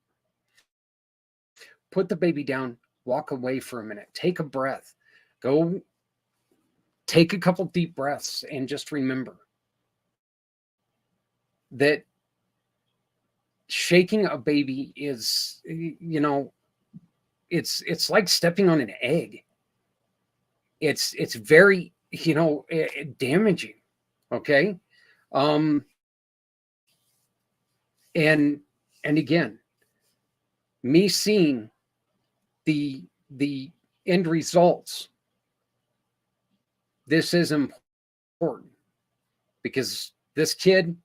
Put the baby down. Walk away for a minute. Take a breath. Go take a couple deep breaths, and just remember that shaking a baby is, it's like stepping on an egg. It's very, damaging. Okay. And again, me seeing the end results, this is important, because this kid,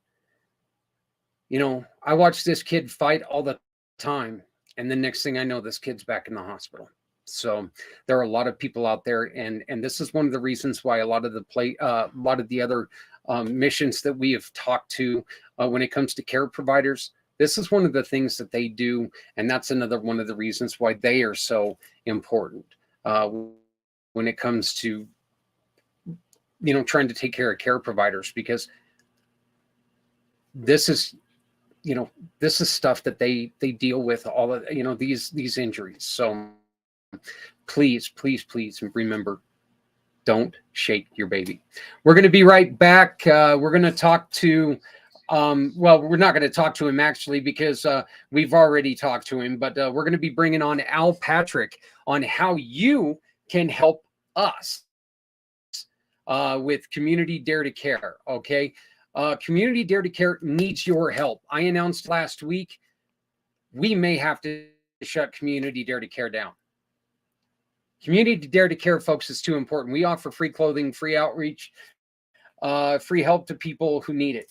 I watch this kid fight all the time, and the next thing I know, this kid's back in the hospital. So there are a lot of people out there, and this is one of the reasons why a lot of the other missions that we have talked to when it comes to care providers, this is one of the things that they do, and that's another one of the reasons why they are so important when it comes to trying to take care of care providers, because this is stuff that they deal with, all of these injuries. So please remember, don't shake your baby. We're going to be right back. We're going to talk to we're not going to talk to him actually, because we've already talked to him, but we're going to be bringing on Al Patrick on how you can help us with Community Dare to Care. Okay. Community Dare to Care needs your help. I announced last week we may have to shut Community Dare to Care down. Community Dare to Care, folks, is too important. We offer free clothing, free outreach, free help to people who need it.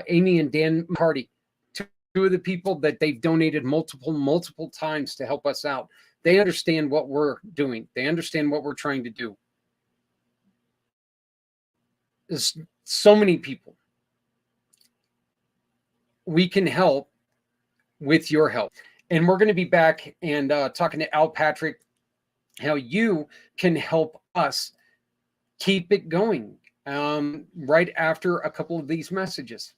Amy and Dan McCarty, two of the people that they've donated multiple times to help us out. They understand what we're doing. They understand what we're trying to do. There's so many people we can help with your help. And we're going to be back and talking to Al Patrick, how you can help us keep it going right after a couple of these messages.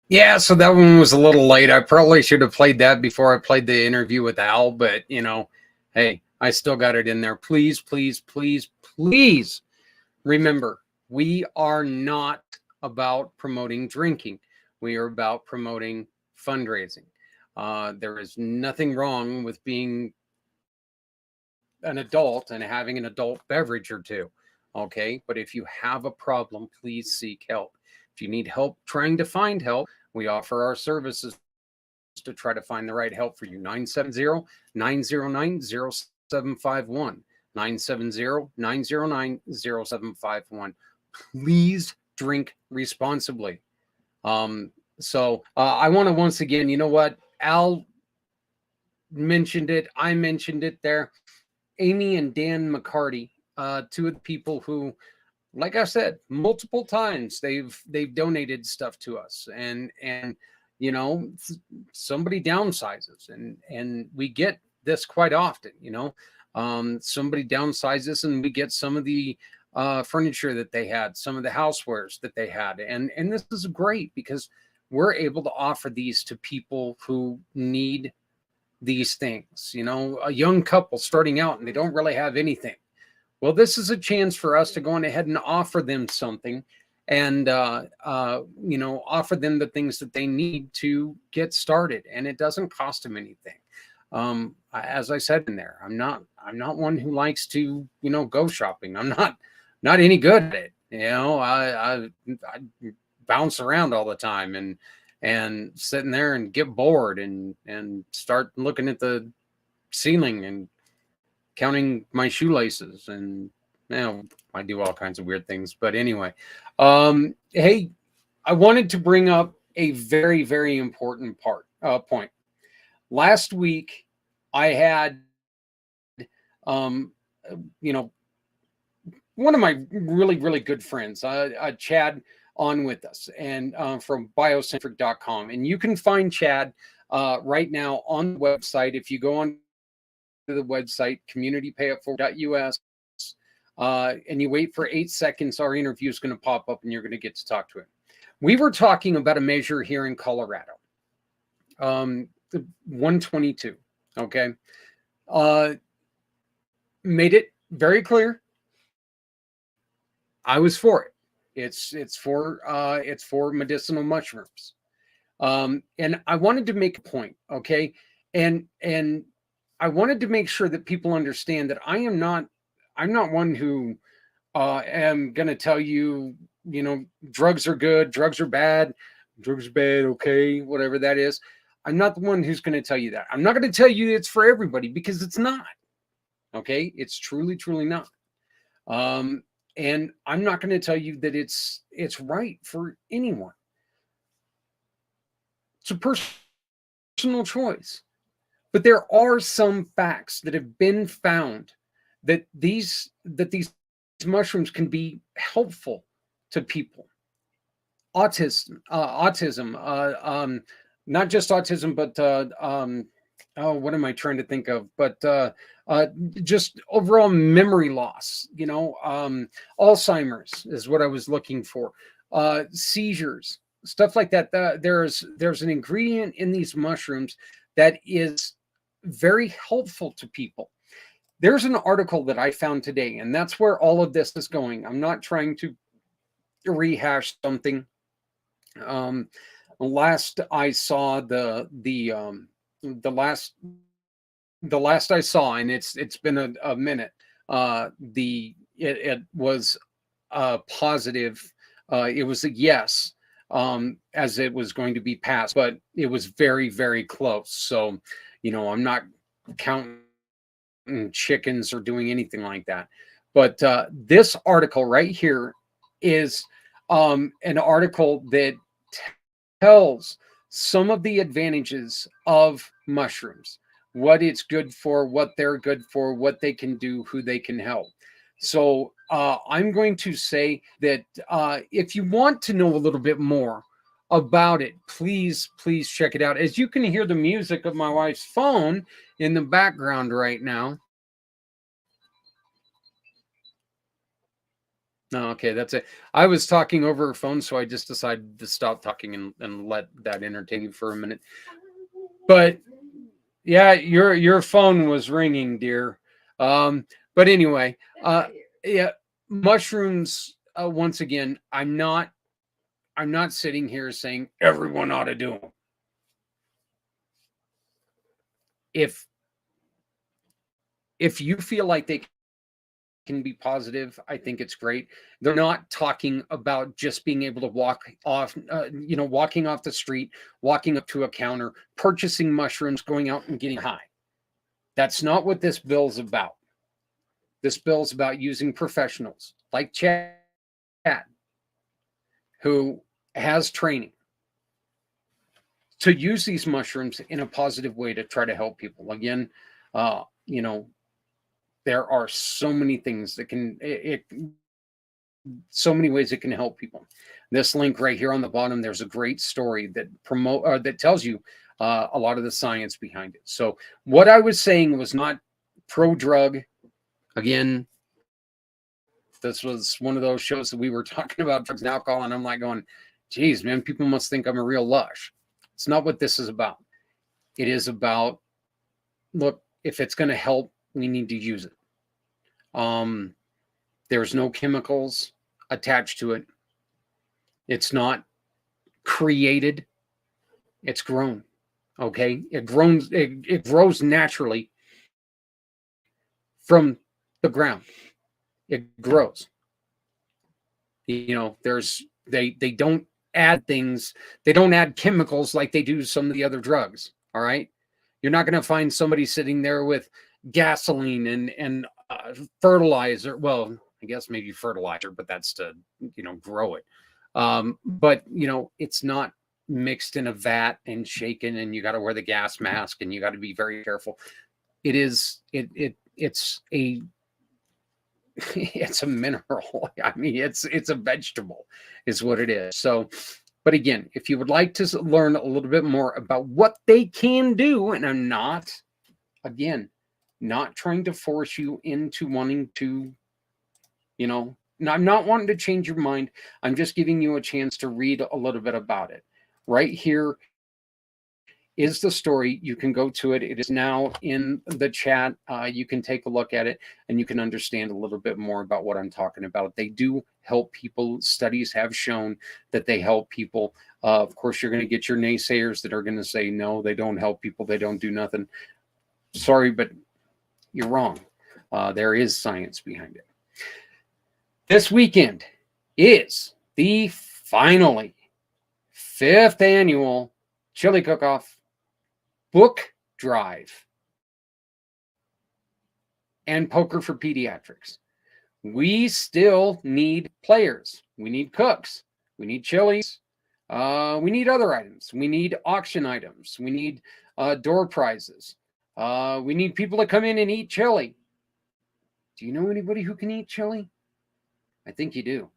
Yeah, so that one was a little late. I probably should have played that before I played the interview with Al, but hey, I still got it in there. Please, please, please, please remember, we are not about promoting drinking. We are about promoting fundraising. There is nothing wrong with being an adult and having an adult beverage or two. Okay. But if you have a problem, please seek help. If you need help trying to find help, we offer our services to try to find the right help for you. 970-909-0751. 970-909-0751. Please drink responsibly. So I want to once again, you know what? Al mentioned it. I mentioned it there. Amy and Dan McCarty, two of the people who, like I said, multiple times they've donated stuff to us, and somebody downsizes, and we get this quite often. Somebody downsizes, and we get some of the furniture that they had, some of the housewares that they had, and this is great because we're able to offer these to people who need these things. A young couple starting out and they don't really have anything. Well, this is a chance for us to go on ahead and offer them something, and offer them the things that they need to get started, and it doesn't cost them anything. As I said in there, I'm not one who likes to go shopping. I'm not any good at it. I bounce around all the time and sitting there and get bored and start looking at the ceiling and counting my shoelaces, and I do all kinds of weird things. But anyway, hey, I wanted to bring up a very, very important point. Last week, I had, one of my really, really good friends, Chad, on with us, and from biocentric.com. And you can find Chad right now on the website. If you go on to the website, communitypayitforward.us, and you wait for 8 seconds, our interview is going to pop up and you're going to get to talk to him. We were talking about a measure here in Colorado, 122. Okay. Made it very clear. I was for it. It's for medicinal mushrooms. And I wanted to make a point. Okay. And I wanted to make sure that people understand that I'm not one who am going to tell you, drugs are good, drugs are bad, drugs are bad, okay, whatever that is. I'm not the one who's going to tell you that. I'm not going to tell you it's for everybody, because it's not. Okay, it's truly, truly not. And I'm not going to tell you that it's right for anyone. It's a personal choice. But there are some facts that have been found that these mushrooms can be helpful to people. Autism, not just autism, but what am I trying to think of? But just overall memory loss. Alzheimer's is what I was looking for. Seizures, stuff like that. There's an ingredient in these mushrooms that is very helpful to people. There's an article that I found today, and that's where all of this is going. I'm not trying to rehash something. Last I saw the last I saw, and it's been a minute. It was positive. It was a yes, as it was going to be passed, but it was very, very close. So, I'm not counting chickens or doing anything like that. But this article right here is an article that tells some of the advantages of mushrooms, what it's good for, what they're good for, what they can do, who they can help. So I'm going to say that if you want to know a little bit more about it, please check it out. As you can hear the music of my wife's phone in the background right now. No, okay, that's it. I was talking over a phone, so I just decided to stop talking and let that entertain you for a minute. But yeah, your phone was ringing, dear. But anyway, yeah, mushrooms. Once again, I'm not sitting here saying everyone ought to do them. If you feel like they can be positive, I think it's great. They're not talking about just being able to walk off, walking off the street, walking up to a counter, purchasing mushrooms, going out and getting high. That's not what this bill's about. This bill's about using professionals like Chad, who has training, to use these mushrooms in a positive way to try to help people. Again, there are so many things that so many ways it can help people. This link right here on the bottom, there's a great story that that tells you a lot of the science behind it. So what I was saying was not pro-drug. Again, this was one of those shows that we were talking about drugs and alcohol, and I'm like going, geez, man, people must think I'm a real lush. It's not what this is about. It is about, look, if it's going to help, we need to use it. There's no chemicals attached to it. It's not created. It's grown. Okay. It grows naturally from the ground. It grows. They don't add things. They don't add chemicals like they do some of the other drugs. All right. You're not going to find somebody sitting there with gasoline and fertilizer. Well, I guess maybe fertilizer, but that's to, grow it. But it's not mixed in a vat and shaken, and you got to wear the gas mask and you got to be very careful. It's a mineral. I mean, it's a vegetable is what it is. So, but again, if you would like to learn a little bit more about what they can do, and I'm not trying to force you into wanting to, I'm not wanting to change your mind. I'm just giving you a chance to read a little bit about it. Right here is the story. You can go to it. It is now in the chat. You can take a look at it and you can understand a little bit more about what I'm talking about. They do help people. Studies have shown that they help people. Of course, you're going to get your naysayers that are going to say, no, they don't help people. They don't do nothing. Sorry, but you're wrong. There is science behind it. This weekend is the finally 5th annual Chili Cook-Off book drive and poker for pediatrics. We still need players. We need cooks. We need chilies. We need other items. We need auction items. We need door prizes. We need people to come in and eat chili. Do you know anybody who can eat chili? I think you do.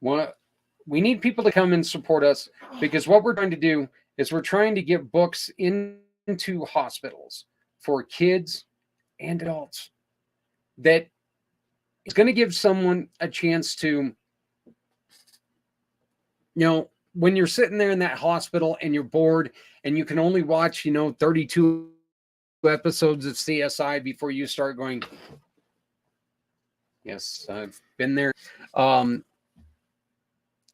We need people to come and support us, because what we're trying to do is we're trying to get books into hospitals for kids and adults that is going to give someone a chance to, when you're sitting there in that hospital and you're bored and you can only watch, 32 episodes of CSI before you start going, yes, I've been there.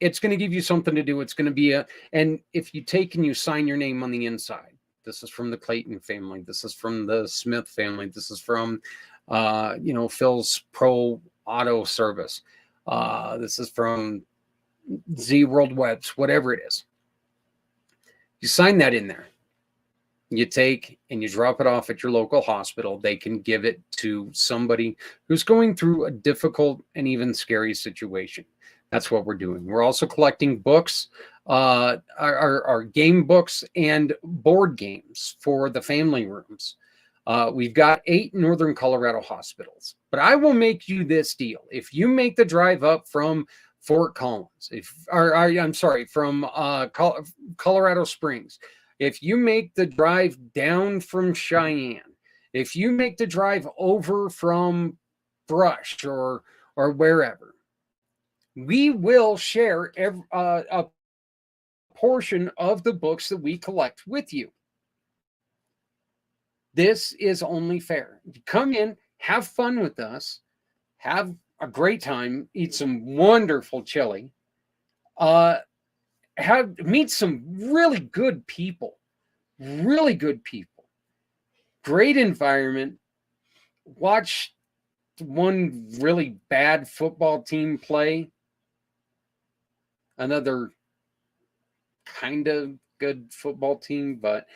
It's going to give you something to do. It's going to be and if you take and you sign your name on the inside, this is from the Clayton family. This is from the Smith family. This is from, Phil's Pro Auto Service. This is from Z World Webs, whatever it is. You sign that in there. You take and you drop it off at your local hospital. They can give it to somebody who's going through a difficult and even scary situation. That's what we're doing. We're also collecting books, our game books and board games for the family rooms. We've got 8 Northern Colorado hospitals, but I will make you this deal. If you make the drive up from Fort Collins, from Colorado Springs, if you make the drive down from Cheyenne, if you make the drive over from brush or wherever. We will share a portion of the books that we collect with you. This is only fair. Come in, have fun with us, have a great time, eat some wonderful chili, meet some really good people, great environment, watch one really bad football team play, another kind of good football team, but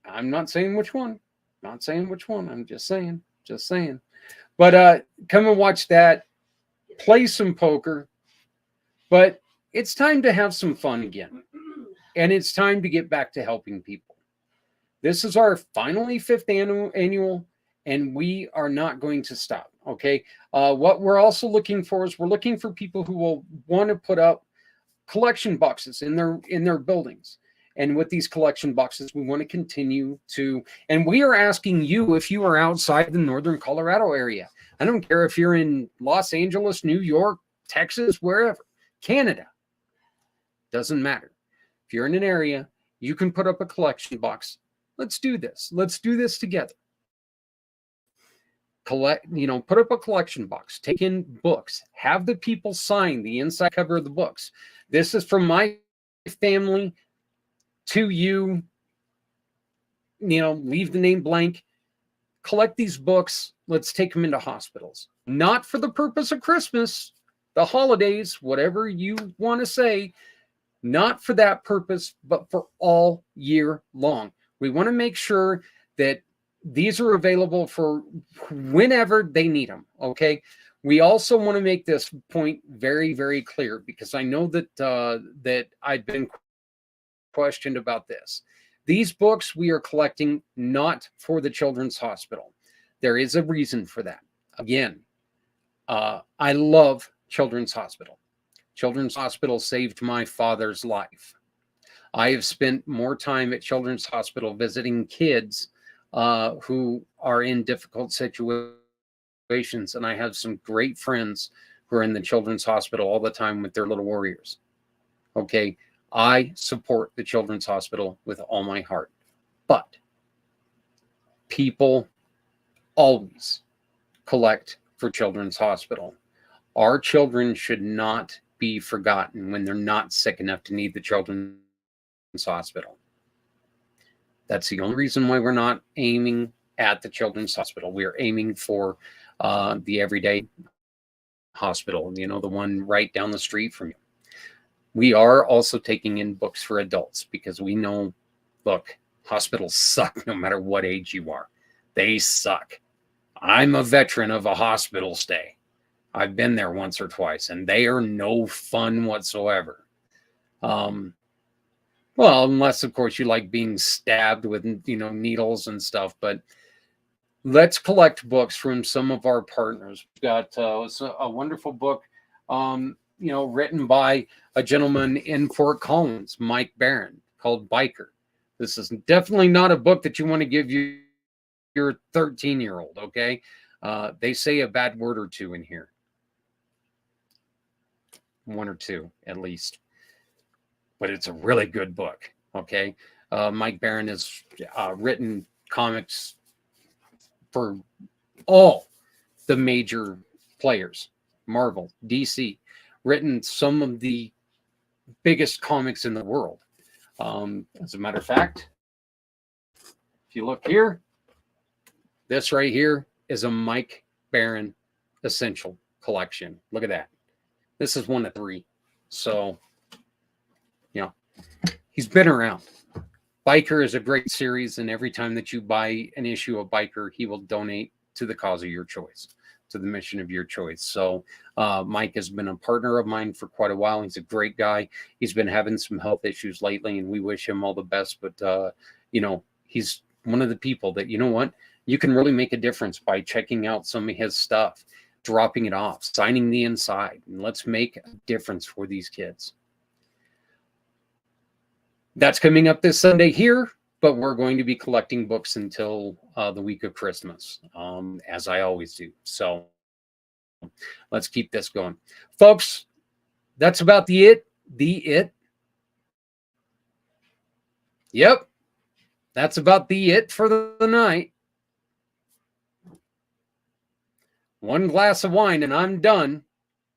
I'm not saying which one. I'm just saying. But come and watch that. Play some poker. But it's time to have some fun again. And it's time to get back to helping people. This is our finally 5th annual, and we are not going to stop. Okay. What we're also looking for is we're looking for people who will want to put up collection boxes in their buildings. And with these collection boxes, we want to continue to, and we are asking you if you are outside the northern Colorado area. I don't care if you're in Los Angeles, New York, Texas, wherever, Canada, doesn't matter. If you're in an area, you can put up a collection box. Let's do this. Let's do this together. Put up a collection box, take in books, have the people sign the inside cover of the books. This is from my family to you, leave the name blank, collect these books. Let's take them into hospitals, not for the purpose of Christmas, the holidays, whatever you want to say, not for that purpose, but for all year long. We want to make sure that these are available for whenever they need them. Okay. We also want to make this point very, very clear, because I know that I've been questioned about this. These books we are collecting not for the Children's Hospital. There is a reason for that. Again, I love Children's Hospital. Children's Hospital saved my father's life. I have spent more time at Children's Hospital visiting kids who are in difficult situations, and I have some great friends who are in the Children's Hospital all the time with their little warriors. Okay, I support the Children's Hospital with all my heart, but people always collect for Children's Hospital. Our children should not be forgotten when they're not sick enough to need the Children's Hospital. That's the only reason why we're not aiming at the Children's Hospital. We are aiming for the everyday hospital, the one right down the street from you. We are also taking in books for adults, because we know, look, hospitals suck no matter what age you are. They suck. I'm a veteran of a hospital stay. I've been there once or twice, and they are no fun whatsoever. Well, unless, of course, you like being stabbed with, needles and stuff. But let's collect books from some of our partners. We've got a wonderful book, written by a gentleman in Fort Collins, Mike Barron, called Biker. This is definitely not a book that you want to give your 13-year-old, okay? They say a bad word or two in here. One or two, at least. But it's a really good book, okay? Mike Barron has written comics for all the major players, Marvel, DC, written some of the biggest comics in the world. As a matter of fact, if you look here, this right here is a Mike Barron Essential collection. Look at that. This is 1 of 3. So, he's been around. Biker is a great series, and every time that you buy an issue of Biker, he will donate to the cause of your choice, to the mission of your choice. So Mike has been a partner of mine for quite a while. He's a great guy. He's been having some health issues lately, and we wish him all the best. But, he's one of the people that, you can really make a difference by checking out some of his stuff, dropping it off, signing the inside, and let's make a difference for these kids. That's coming up this Sunday here but we're going to be collecting books until the week of Christmas, as I always do. So let's keep this going. Folks, that's about the it. Yep, that's about the it for the night. One glass of wine and I'm done.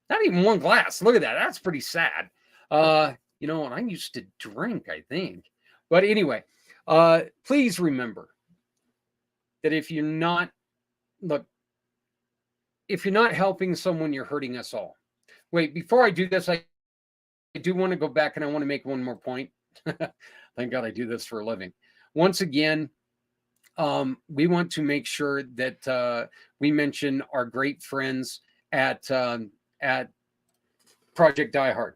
Not even one glass. Look at that. That's pretty sad. You know, and I used to drink, I think. But anyway, please remember that if you're not helping someone, you're hurting us all. Wait, before I do this, I do want to go back and I want to make one more point. Thank God I do this for a living. Once again, we want to make sure that we mention our great friends at Project Die Hard.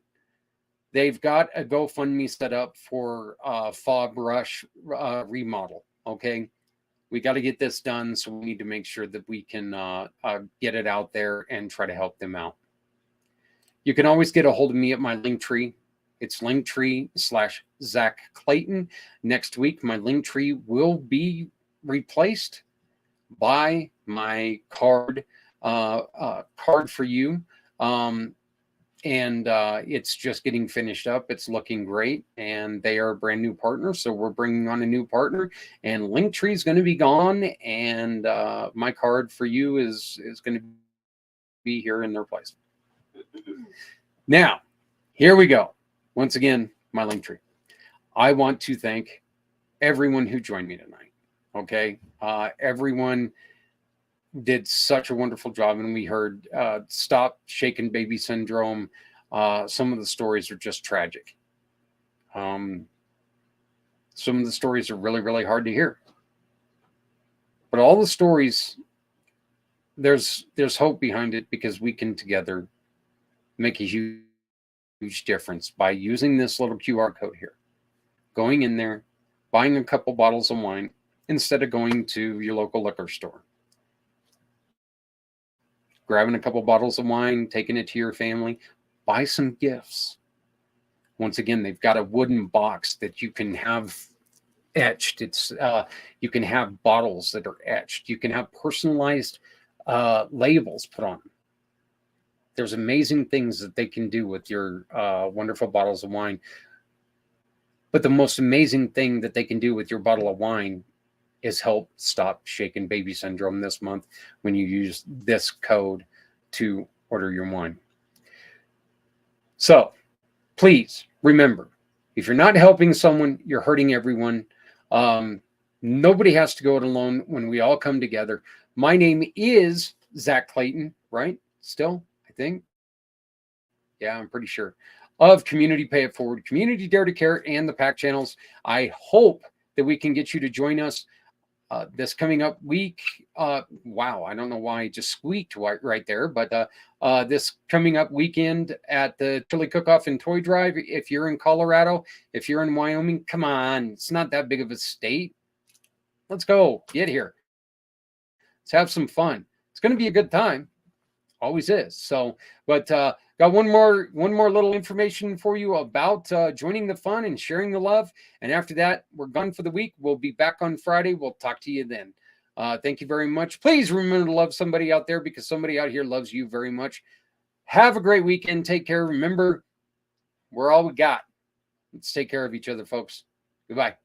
They've got a GoFundMe set up for Fob Rush remodel. Okay, we got to get this done, so we need to make sure that we can get it out there and try to help them out. You can always get a hold of me at my Linktree. It's Linktree/Zach Clayton. Next week, my Linktree will be replaced by my card for you. And it's just getting finished up. It's looking great, and they are a brand new partner, so we're bringing on a new partner, and Linktree is going to be gone, and my card for you is going to be here in their place. Now, here we go. Once again, my Linktree. I want to thank everyone who joined me tonight. Okay, everyone did such a wonderful job, and we heard Stop Shaken Baby Syndrome. Some of the stories are just tragic. Some of the stories are really, really hard to hear. But all the stories, there's hope behind it, because we can together make a huge difference by using this little QR code here. Going in there, buying a couple bottles of wine instead of going to your local liquor store. Grabbing a couple bottles of wine, taking it to your family, buy some gifts. Once again, they've got a wooden box that you can have etched. It's you can have bottles that are etched. You can have personalized labels put on them. There's amazing things that they can do with your wonderful bottles of wine. But the most amazing thing that they can do with your bottle of wine is help stop shaken baby syndrome this month when you use this code to order your wine. So please remember, if you're not helping someone, you're hurting everyone. Nobody has to go it alone when we all come together. My name is Zach Clayton, right? Still, I think. Yeah, I'm pretty sure. Of Community Pay It Forward, Community Dare to Care, and the pACT channels. I hope that we can get you to join us this coming up week. Wow, I don't know why I just squeaked right there, but this coming up weekend at the Chili Cook-Off and Toy Drive. If you're in Colorado, if you're in Wyoming, come on. It's not that big of a state. Let's go. Get here. Let's have some fun. It's going to be a good time. Always is. So, but got one more little information for you about joining the fun and sharing the love. And after that, we're gone for the week. We'll be back on Friday. We'll talk to you then. Thank you very much. Please remember to love somebody out there, because somebody out here loves you very much. Have a great weekend. Take care. Remember, we're all we got. Let's take care of each other, folks. Goodbye.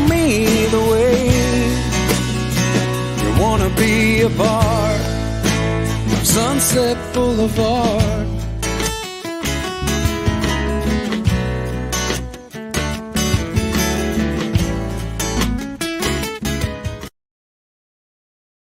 me the way you wanna be a part of Sunset Boulevard.